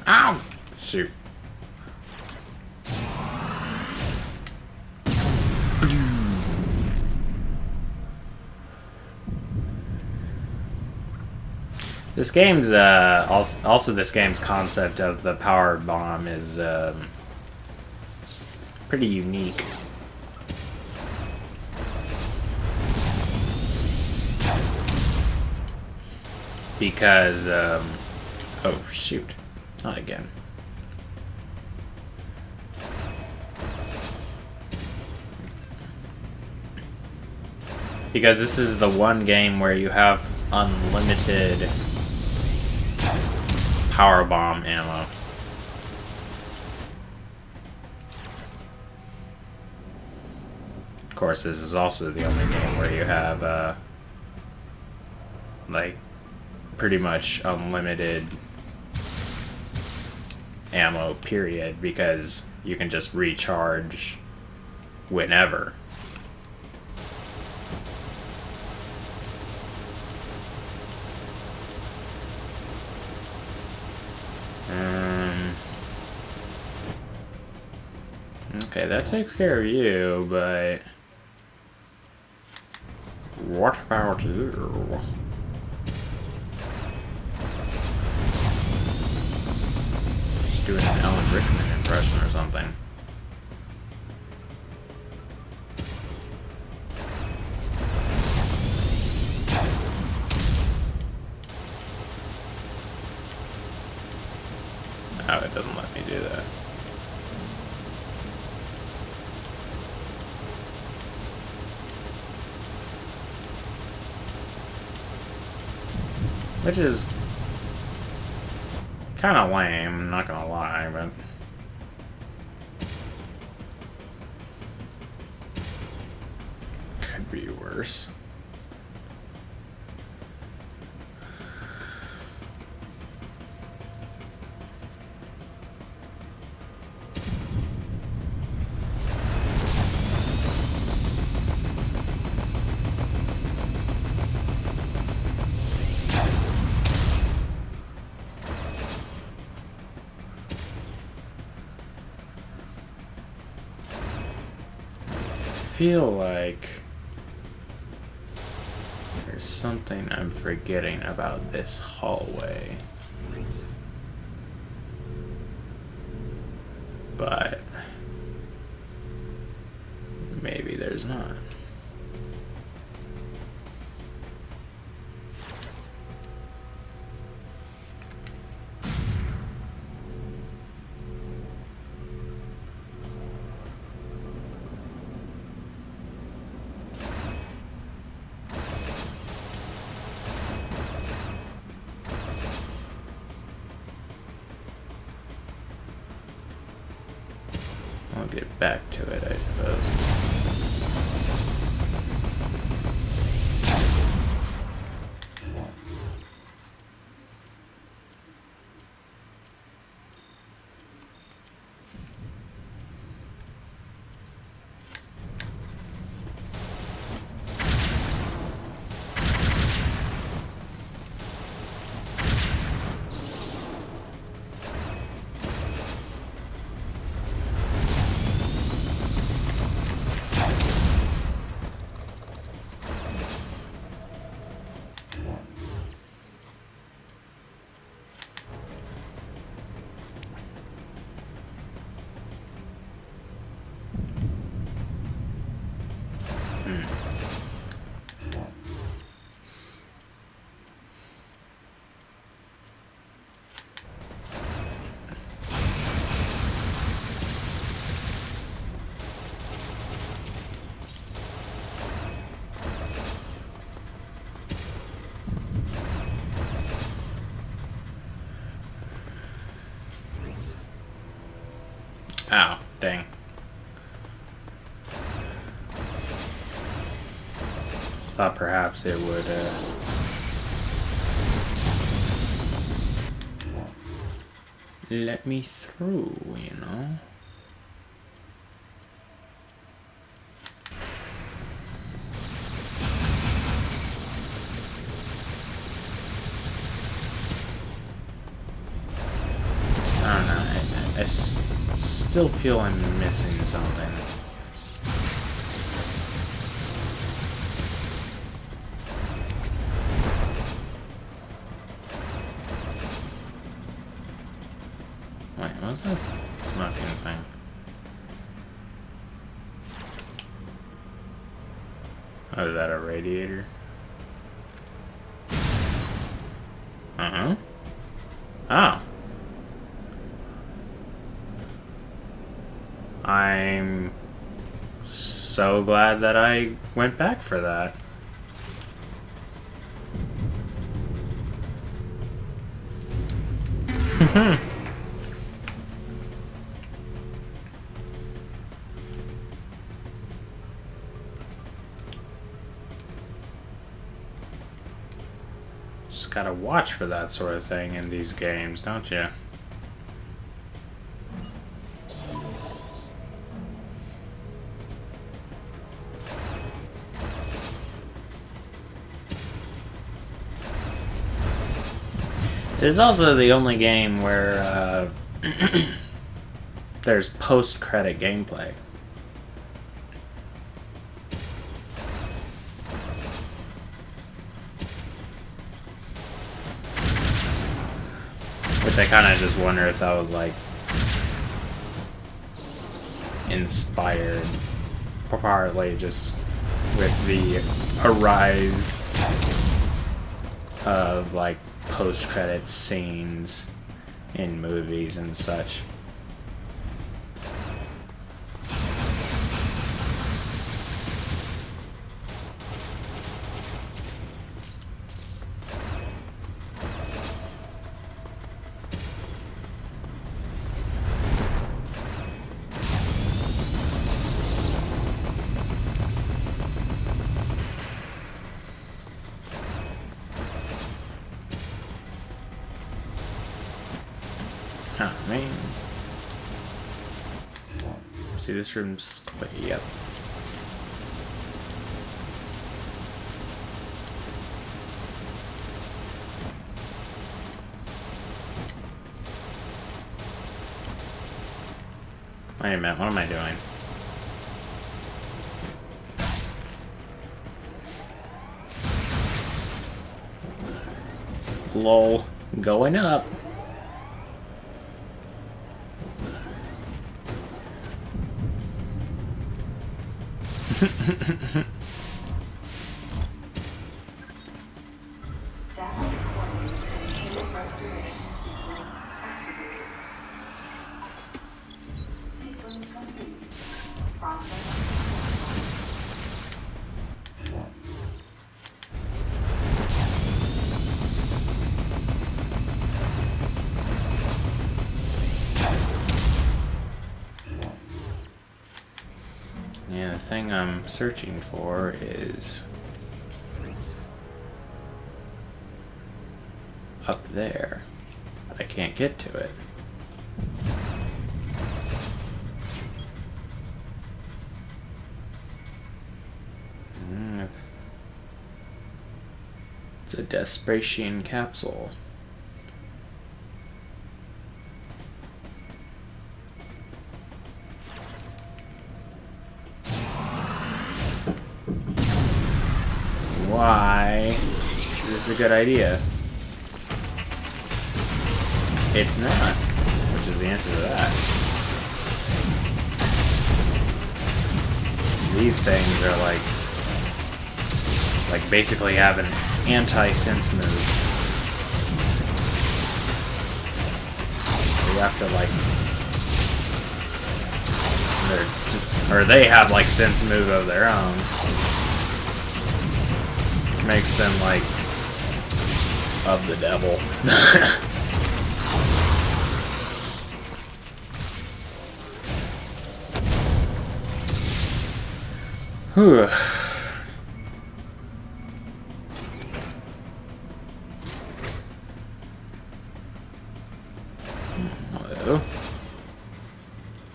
Ow! Shoot. This game's, also this game's concept of the power bomb is, pretty unique. Because, oh shoot. Not again. Because this is the one game where you have unlimited power bomb ammo. Of course, this is also the only game where you have, like, pretty much unlimited ammo, period, because you can just recharge whenever. Okay, that takes care of you, but what about you? Just doing an Alan Rickman impression or something. Oh, it doesn't let me do that. Which is kind of lame, not gonna lie, but could be worse. I feel like there's something I'm forgetting about this hallway, but maybe there's not. I'll get back to it, I suppose. Ow, dang. Thought perhaps it would, let me through, you know? I don't know, I still feel I'm missing something. Wait, what's that smoking thing? Oh, is that a radiator? Uh-huh. Oh. I'm so glad that I went back for that. Just gotta watch for that sort of thing in these games, don't you? It is also the only game where there's post-credit gameplay. Which I kind of just wonder if that was like inspired partly just with the arise of like post-credit scenes in movies and such. Oh, man. See, this room's quite, yep. Wait a minute, what am I doing? Lol, going up. Yeah, the thing I'm searching for is up there, but I can't get to it. It's a Desbrachian capsule. Why is this a good idea? It's not, which is the answer to that. These things are like basically have an anti-sense move. You have to or they have like sense move of their own. Makes them like of the devil. Whew. Hello.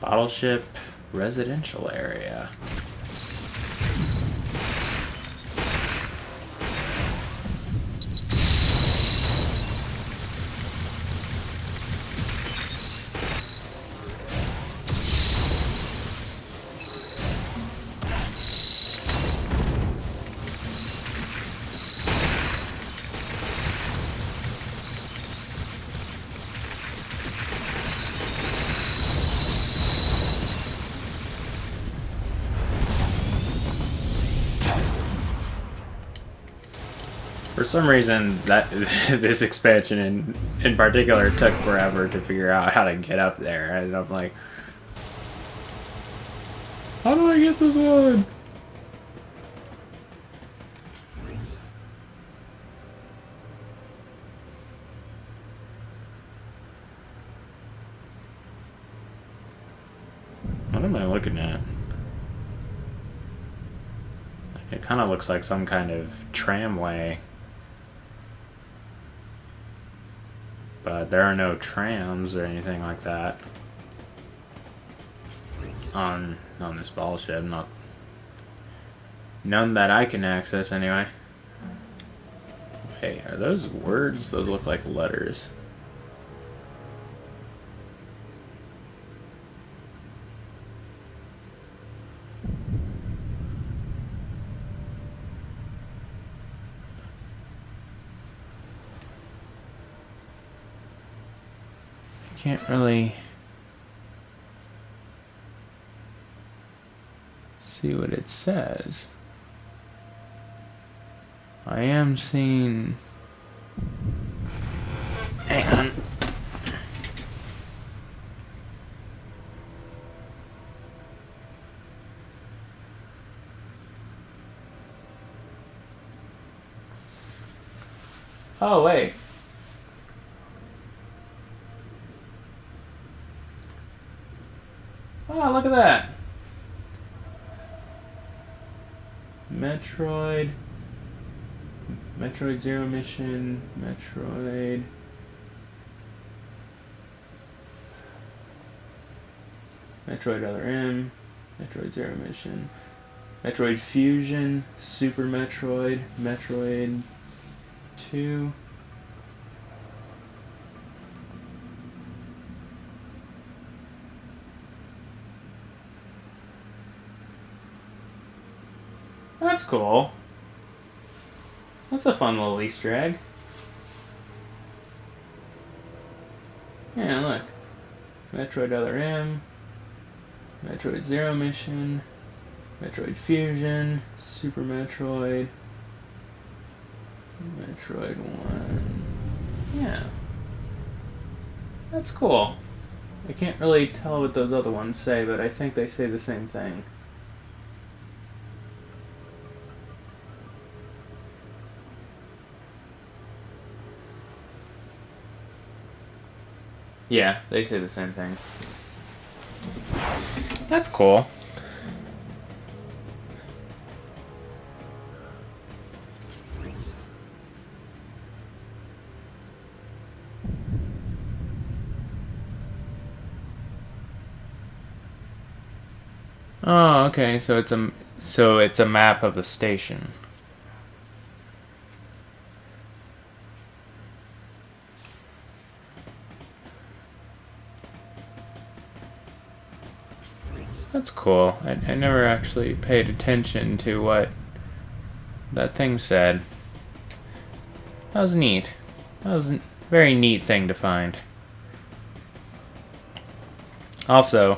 Battleship residential area. For some reason, that this expansion in particular took forever to figure out how to get up there, and I'm like, how do I get this one? What am I looking at? It kind of looks like some kind of tramway. But there are no trams or anything like that on this battleship. None that I can access anyway. Hey, are those words? Those look like letters. Can't really see what it says. I am seeing... Hang on. Oh, wait. Oh, look at that. Metroid Zero Mission, Metroid Other M, Metroid Zero Mission, Metroid Fusion, Super Metroid, Metroid 2. That's cool. That's a fun little Easter egg. Yeah, look. Metroid Other M, Metroid Zero Mission, Metroid Fusion, Super Metroid, Metroid 1. Yeah. That's cool. I can't really tell what those other ones say, but I think they say the same thing. Yeah, they say the same thing. That's cool. Oh, okay. So it's a map of the station. That's cool. I never actually paid attention to what that thing said. That was neat. That was a very neat thing to find. Also,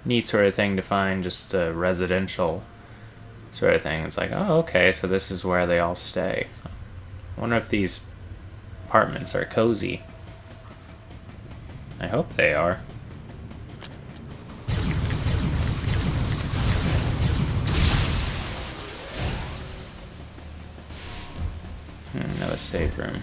neat sort of thing to find, just a residential sort of thing. It's like, oh, okay, so this is where they all stay. I wonder if these apartments are cozy. I hope they are. Another safe room.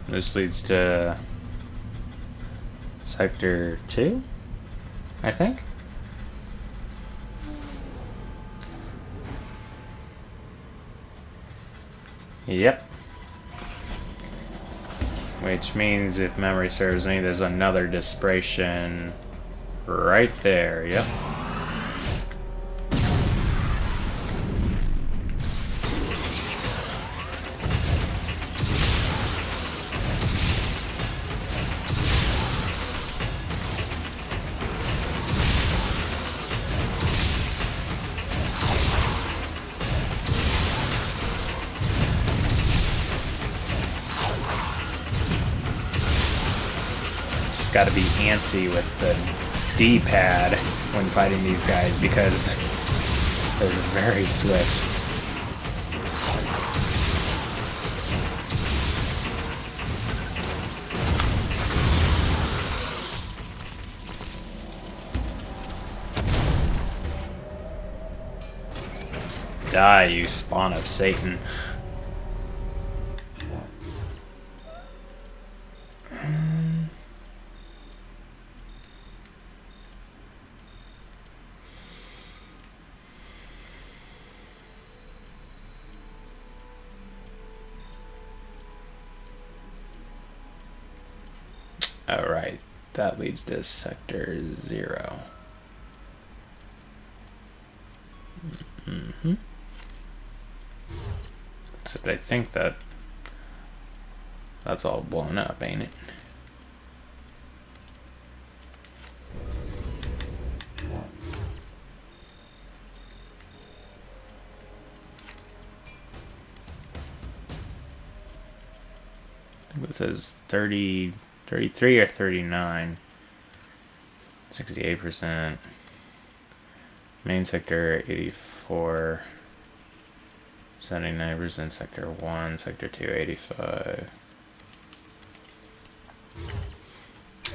This leads to Sector 2, I think. Yep. Which means, if memory serves me, there's another Desbrachian right there. Yep. Got to be antsy with the D-pad when fighting these guys because they're very swift. Die, you spawn of Satan. Alright, that leads to Sector 0. Except I think that's all blown up, ain't it? I think it says 33 or 39. 68%. Main sector 84. 79% sector 1. Sector 2 85.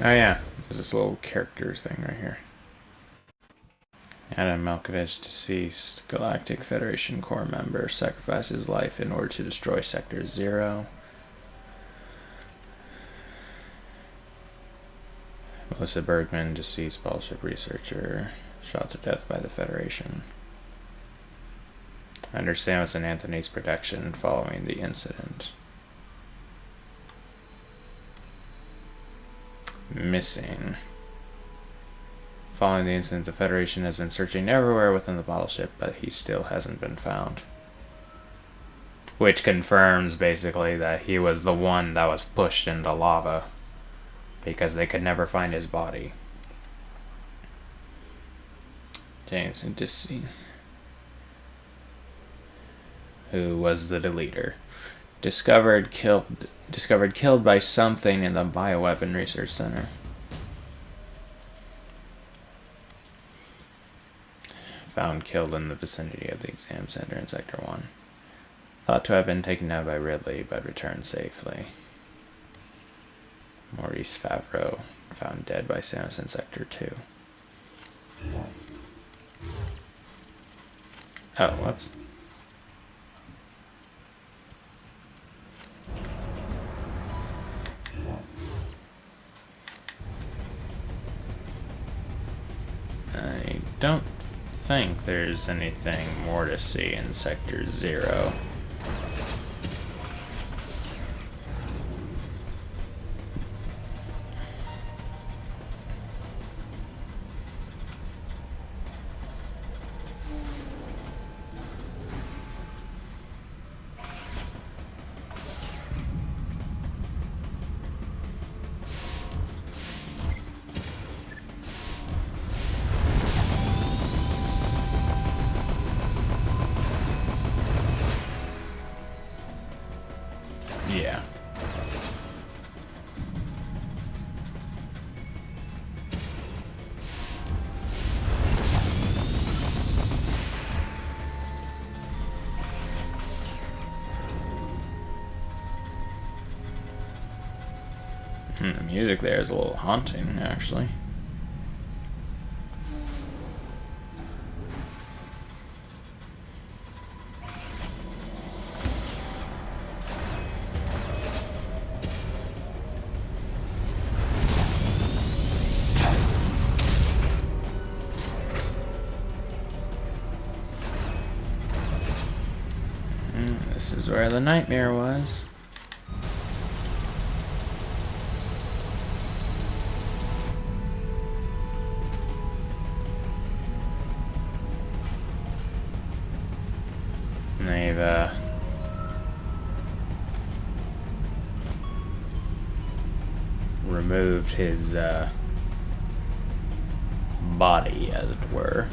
Oh yeah, there's this little character thing right here. Adam Malkovich, deceased Galactic Federation Corps member, sacrifices life in order to destroy Sector 0. Melissa Bergman, deceased fellowship researcher, shot to death by the Federation. Under Samus and Anthony's protection following the incident. Missing. Following the incident, the Federation has been searching everywhere within the battleship, but he still hasn't been found. Which confirms, basically, that he was the one that was pushed into lava, because they could never find his body. James, who was the deleter, discovered killed by something in the Bioweapon Research Center. Found killed in the vicinity of the exam center in Sector 1. Thought to have been taken out by Ridley, but returned safely. Maurice Favreau, found dead by Samus in Sector 2. Oh, whoops. I don't think there's anything more to see in Sector 0. Yeah. The music there is a little haunting, actually. This is where the nightmare was. And they've, removed his, body, as it were.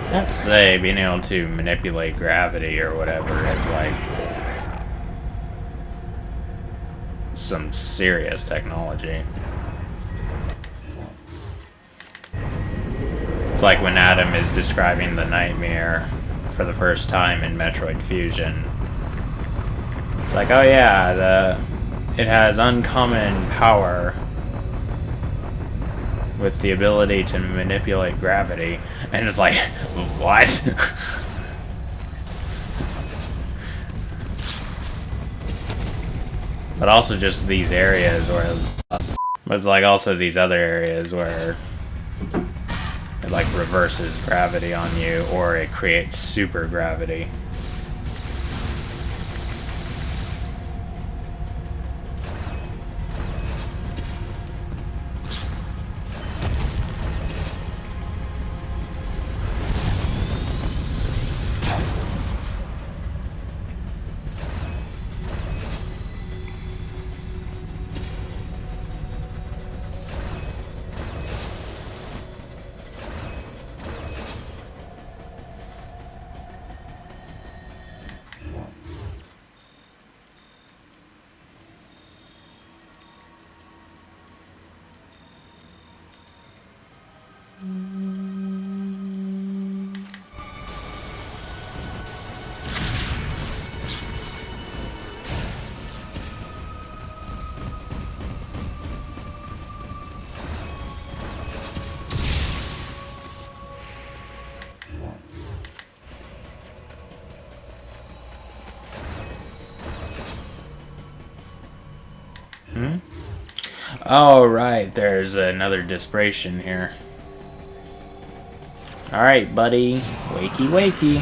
I have to say, being able to manipulate gravity or whatever is like some serious technology. It's like when Adam is describing the nightmare for the first time in Metroid Fusion. It's like, oh yeah, it has uncommon power with the ability to manipulate gravity. And it's like, what? But also just these areas where but it's like also these other areas where it like reverses gravity on you, or it creates super gravity. Oh, right, there's another Desbrachian here. Alright, buddy. Wakey, wakey.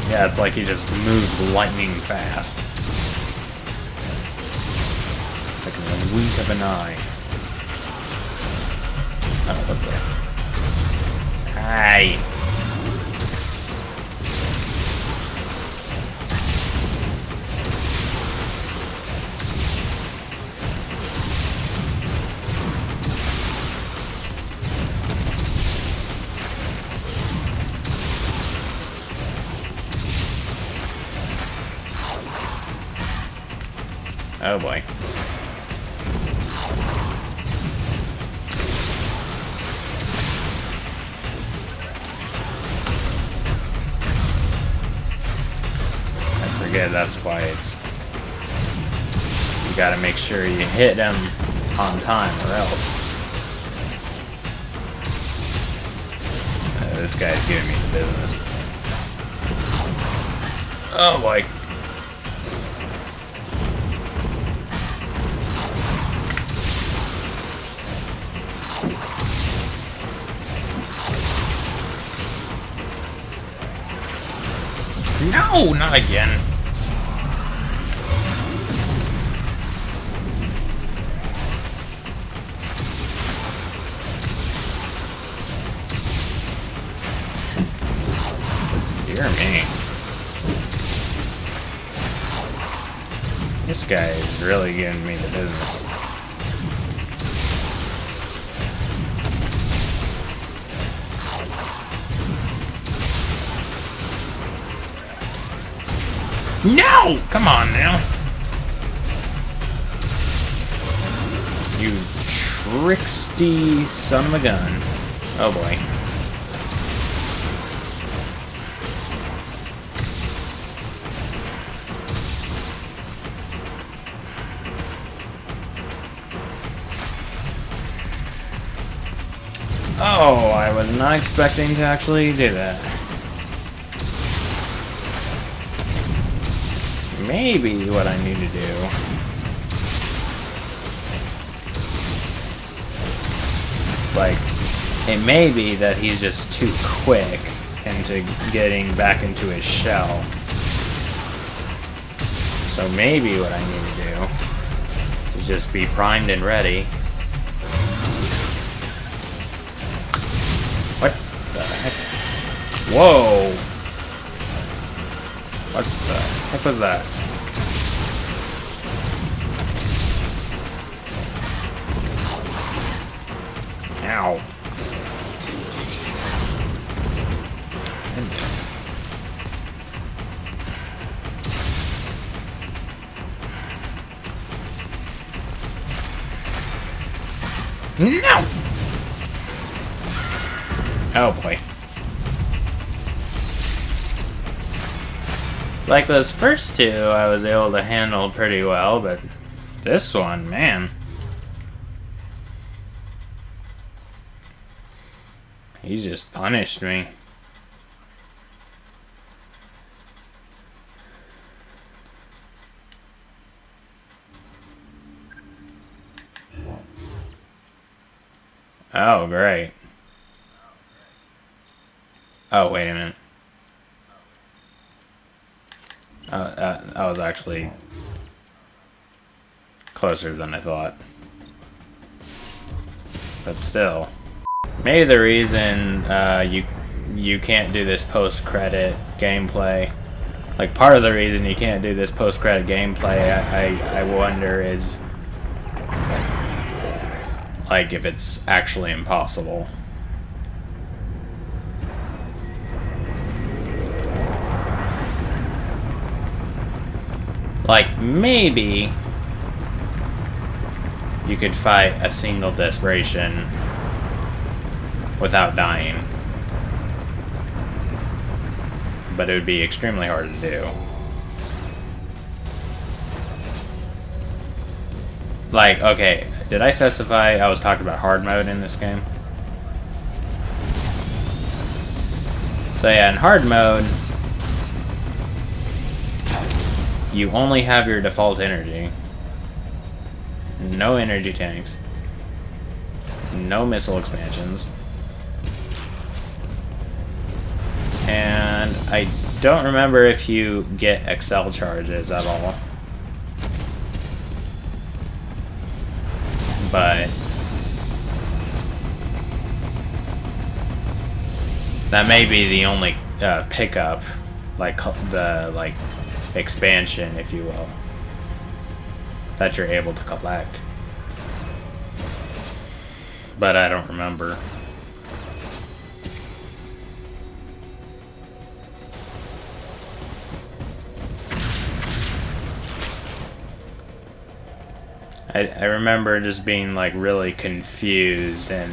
Yeah, it's like he just moves lightning fast. Like in a wink of an eye. Oh, what the... Hi! Oh boy. I forget that's why it's... You gotta make sure you hit him on time or else. This guy's giving me the business. Oh boy. No, not again. Dear me. This guy is really giving me the business. No! Come on now. You tricksty son of a gun. Oh boy. Oh, I was not expecting to actually do that. Maybe what I need to do it's like, it may be that he's just too quick into getting back into his shell. So maybe what I need to do is just be primed and ready. What the heck? Whoa! What the heck was that? Ow. Goodness. No! Oh boy. Like those first two, I was able to handle pretty well, but this one, man. He's just punished me. Oh, great. Oh, wait a minute. I was actually closer than I thought. But still. Maybe the reason you can't do this post-credit gameplay, like part of the reason you can't do this post-credit gameplay, I wonder is like if it's actually impossible. Like, maybe you could fight a single Desbrachian without dying. But it would be extremely hard to do. Like, okay, did I specify I was talking about hard mode in this game? So yeah, in hard mode, you only have your default energy. No energy tanks. No missile expansions. And I don't remember if you get Excel charges at all. But that may be the only pickup, like the expansion, if you will, that you're able to collect. But I don't remember. I remember just being like really confused and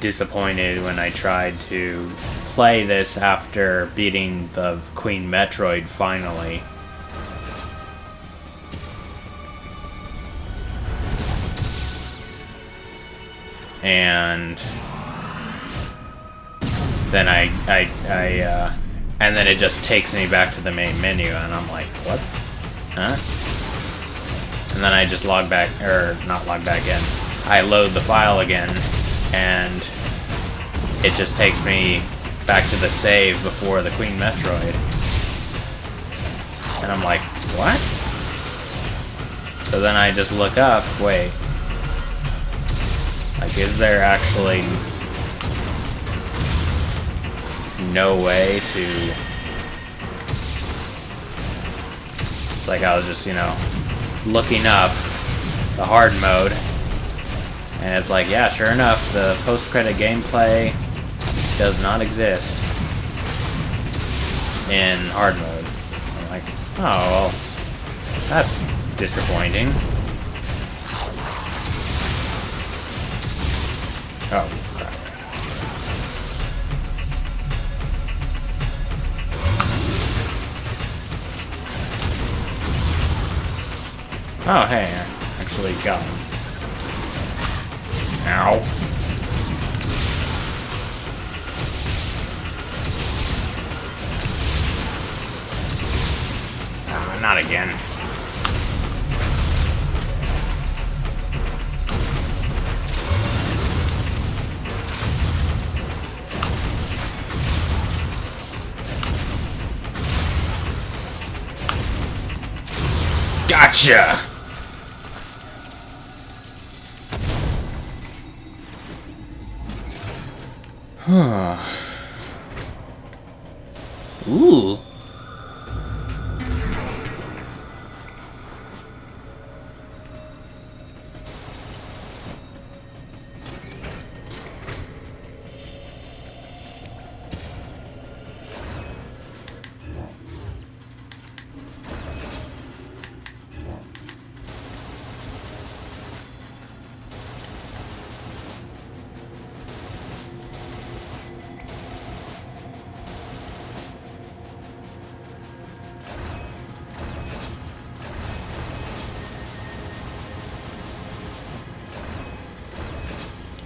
disappointed when I tried to play this after beating the Queen Metroid finally. And then and then it just takes me back to the main menu and I'm like, what? Huh? And then I just log back, or not log back in. I load the file again and it just takes me back to the save before the Queen Metroid. And I'm like, what? So then I just look up, wait. Like, is there actually no way to like I was just, you know, looking up the hard mode, and it's like, yeah, sure enough, the post-credit gameplay does not exist in hard mode. I'm like, oh, well, that's disappointing. Oh, crap. Oh, hey, I actually got him. Ow. Ah, not again. Gotcha! Ooh.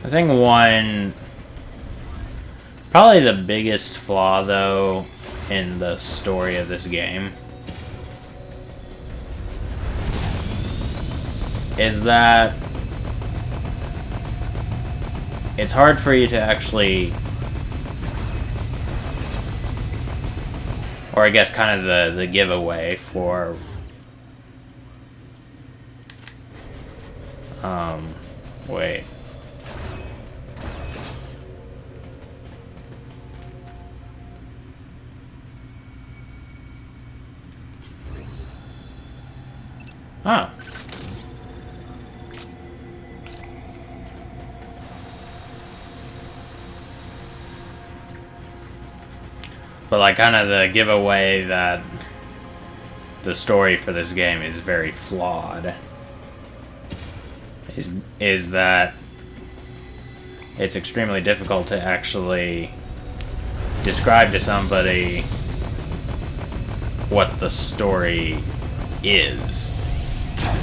I think probably the biggest flaw, though, in the story of this game is that it's hard for you to actually, or I guess kind of the giveaway for wait. Huh. But like kind of the giveaway that the story for this game is very flawed is that it's extremely difficult to actually describe to somebody what the story is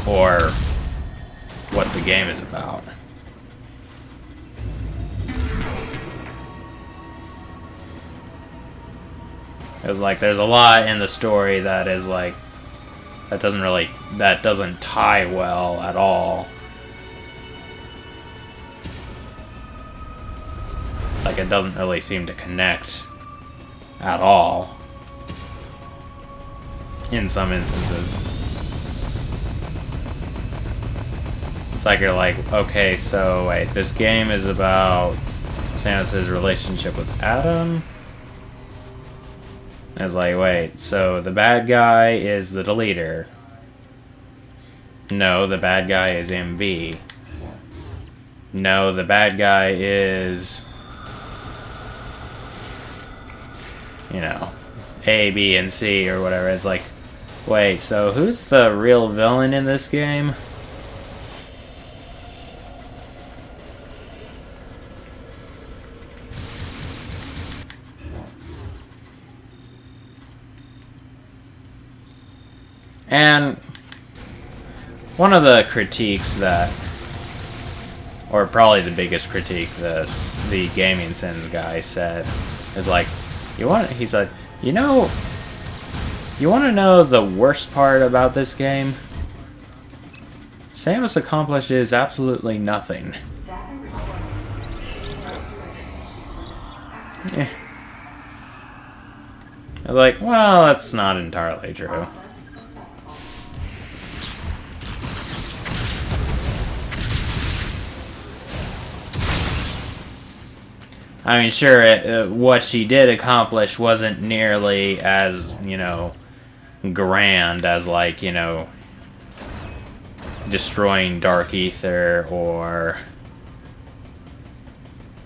or what the game is about. It's like there's a lot in the story that is like that doesn't tie well at all. Like it doesn't really seem to connect at all in some instances. It's like you're like, okay, so wait, this game is about Samus's relationship with Adam? And it's like, wait, so the bad guy is the deleter. No, the bad guy is MB. No, the bad guy is, you know, A, B, and C or whatever. It's like, wait, so who's the real villain in this game? And one of the critiques that, or probably the biggest critique the Gaming Sins guy said, is like, he said, you know, you want to know the worst part about this game? Samus accomplishes absolutely nothing. Yeah. I was like, well, that's not entirely true. I mean, sure, what she did accomplish wasn't nearly as, you know, grand as, like, you know, destroying Dark Ether or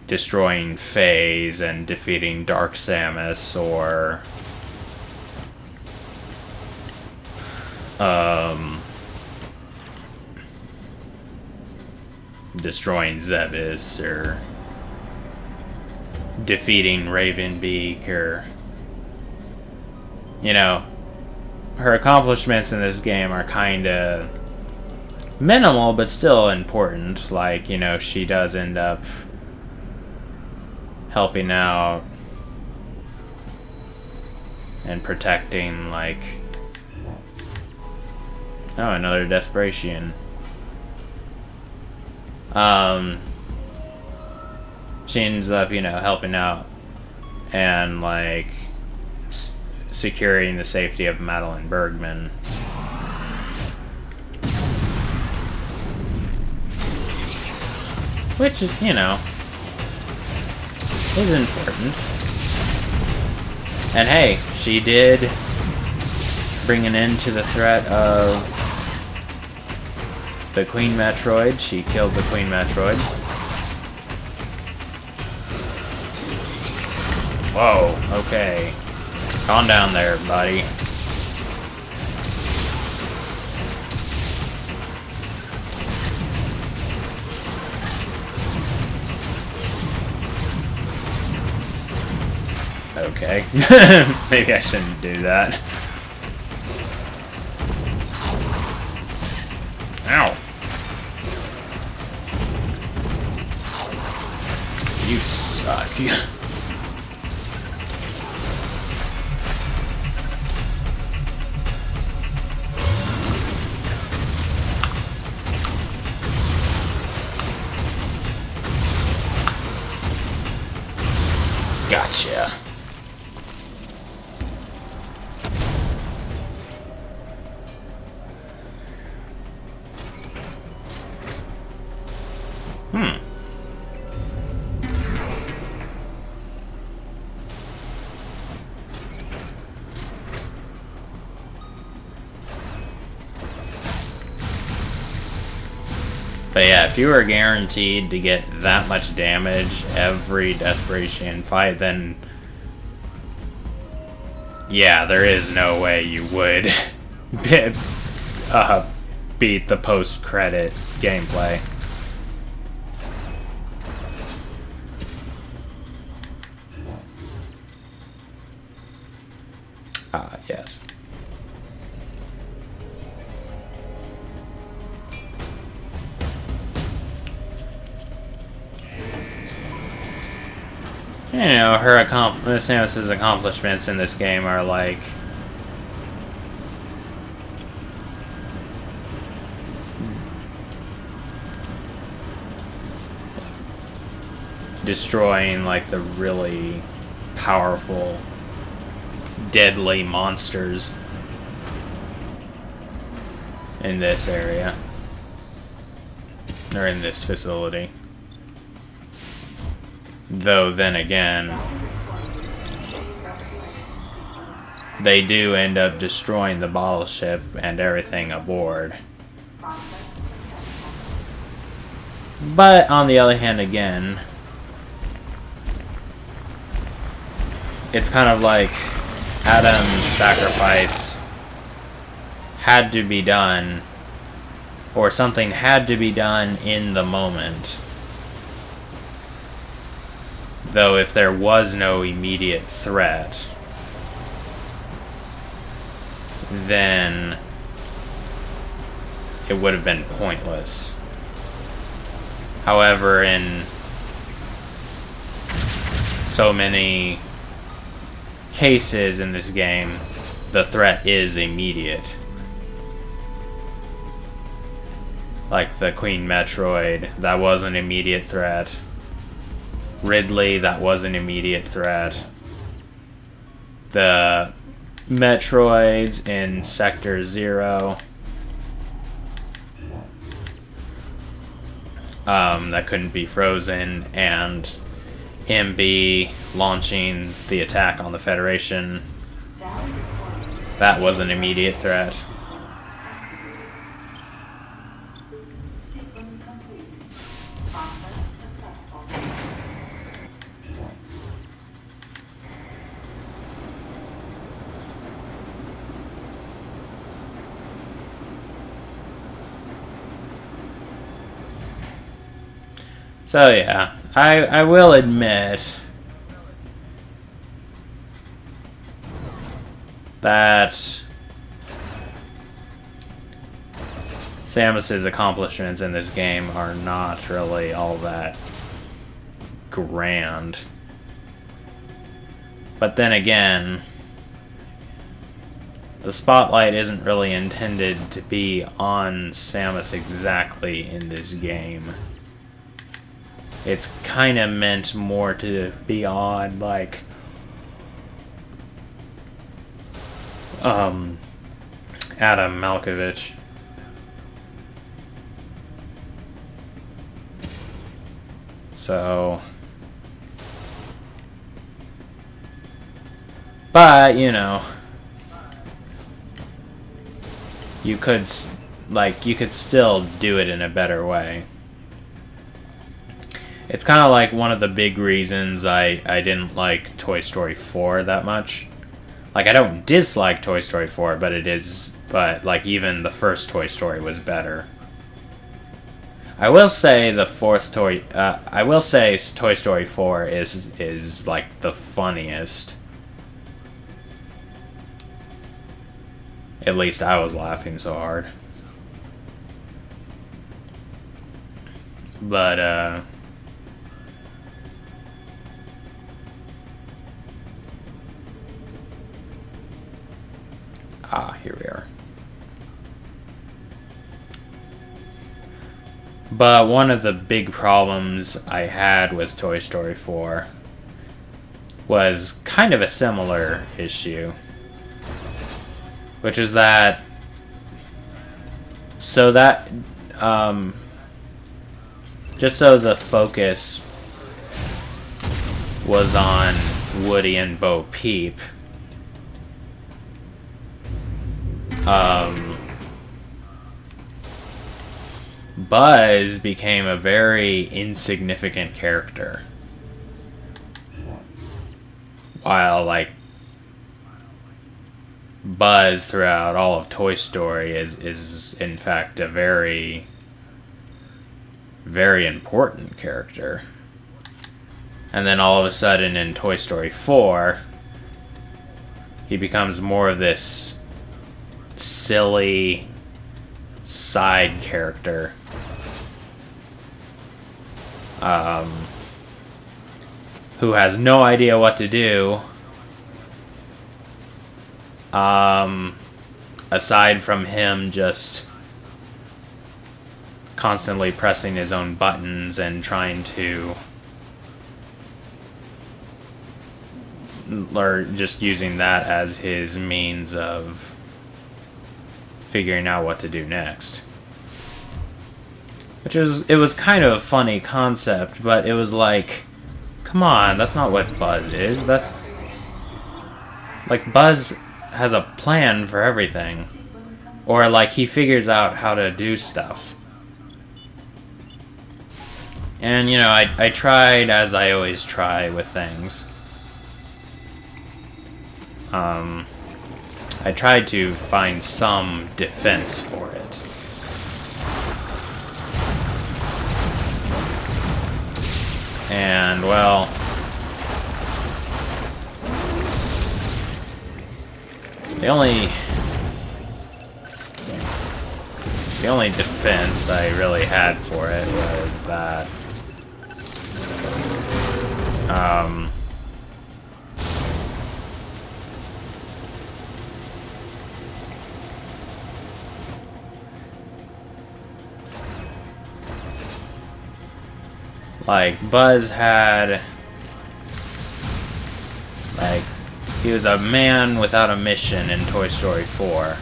destroying Phase and defeating Dark Samus or destroying Zebes or defeating Ravenbeak, or, you know, her accomplishments in this game are kind of minimal but still important. Like, you know, she does end up helping out and protecting, like, oh, another Desbrachian. She ends up, you know, helping out and, like, securing the safety of Madeline Bergman. Which, you know, is important. And hey, she did bring an end to the threat of the Queen Metroid. She killed the Queen Metroid. Whoa, okay. Calm down there, buddy. Okay. Maybe I shouldn't do that. Ow. You suck. Gotcha. But yeah, if you were guaranteed to get that much damage every Desbrachian fight, then yeah, there is no way you would beat the post-credit gameplay. Ah, yes. You know, Samus's accomplishments in this game are like destroying, like, the really powerful, deadly monsters in this area, or in this facility. Though, then again, they do end up destroying the bottle ship and everything aboard. But, on the other hand, again, it's kind of like Adam's sacrifice had to be done, or something had to be done in the moment. Though if there was no immediate threat, then it would have been pointless. However, in so many cases in this game, the threat is immediate. Like the Queen Metroid, that was an immediate threat. Ridley, that was an immediate threat. The Metroids in Sector 0, that couldn't be frozen, and MB launching the attack on the Federation. that was an immediate threat. So yeah, I will admit that Samus's accomplishments in this game are not really all that grand. But then again, the spotlight isn't really intended to be on Samus exactly in this game. It's kind of meant more to be on, like, Adam Malkovich. So, but, you know, you could still do it in a better way. It's kind of like one of the big reasons I didn't like Toy Story 4 that much. Like, I don't dislike Toy Story 4, but like, even the first Toy Story was better. I will say Toy Story 4 is like the funniest. At least I was laughing so hard. But here we are. But one of the big problems I had with Toy Story 4 was kind of a similar issue. Which is that... So that... just so the focus was on Woody and Bo Peep, Buzz became a very insignificant character. While, like, Buzz throughout all of Toy Story is in fact a very, very important character. And then all of a sudden in Toy Story 4, he becomes more of this silly side character. Who has no idea what to do. Aside from him just constantly pressing his own buttons and trying to, or just using that as his means of figuring out what to do next. It was kind of a funny concept, but it was like, come on, that's not what Buzz is. That's, like, Buzz has a plan for everything. Or, like, he figures out how to do stuff. And, you know, I tried, as I always try with things. I tried to find some defense for it. And, well, the only defense I really had for it was that like, Buzz had, like, he was a man without a mission in Toy Story 4.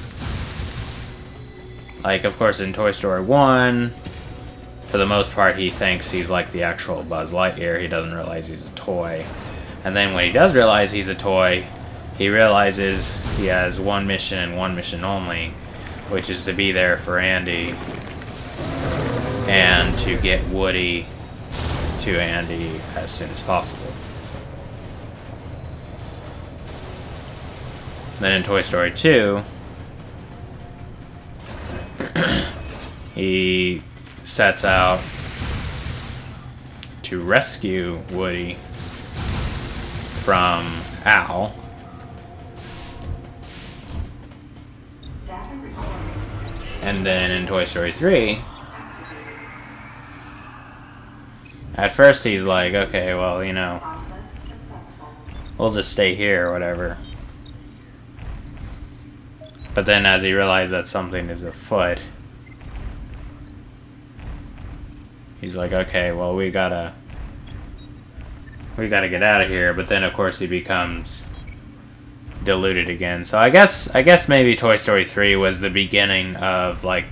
Like, of course, in Toy Story 1, for the most part, he thinks he's like the actual Buzz Lightyear. He doesn't realize he's a toy. And then when he does realize he's a toy, he realizes he has one mission and one mission only, which is to be there for Andy and to get Woody to Andy as soon as possible. Then in Toy Story 2, he sets out to rescue Woody from Al. And then in Toy Story 3, at first he's like, okay, well, you know, we'll just stay here or whatever. But then as he realizes that something is afoot, he's like, okay, well, we gotta get out of here. But then of course he becomes deluded again. So I guess maybe Toy Story 3 was the beginning of like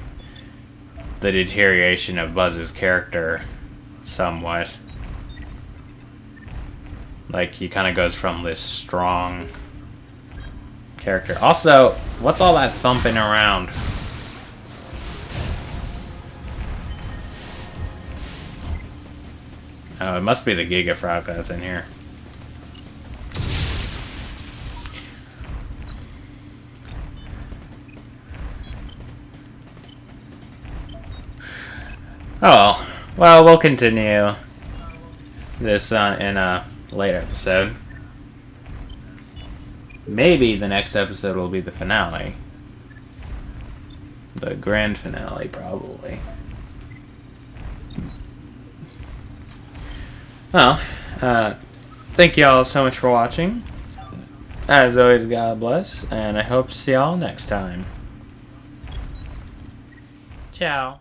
the deterioration of Buzz's character somewhat. Like he kind of goes from this strong character. Also, what's all that thumping around? Oh, it must be the Gigafrog that's in here. Oh, well, we'll continue this in a later episode. Maybe the next episode will be the finale. The grand finale, probably. Well, thank you all so much for watching. As always, God bless, and I hope to see y'all next time. Ciao.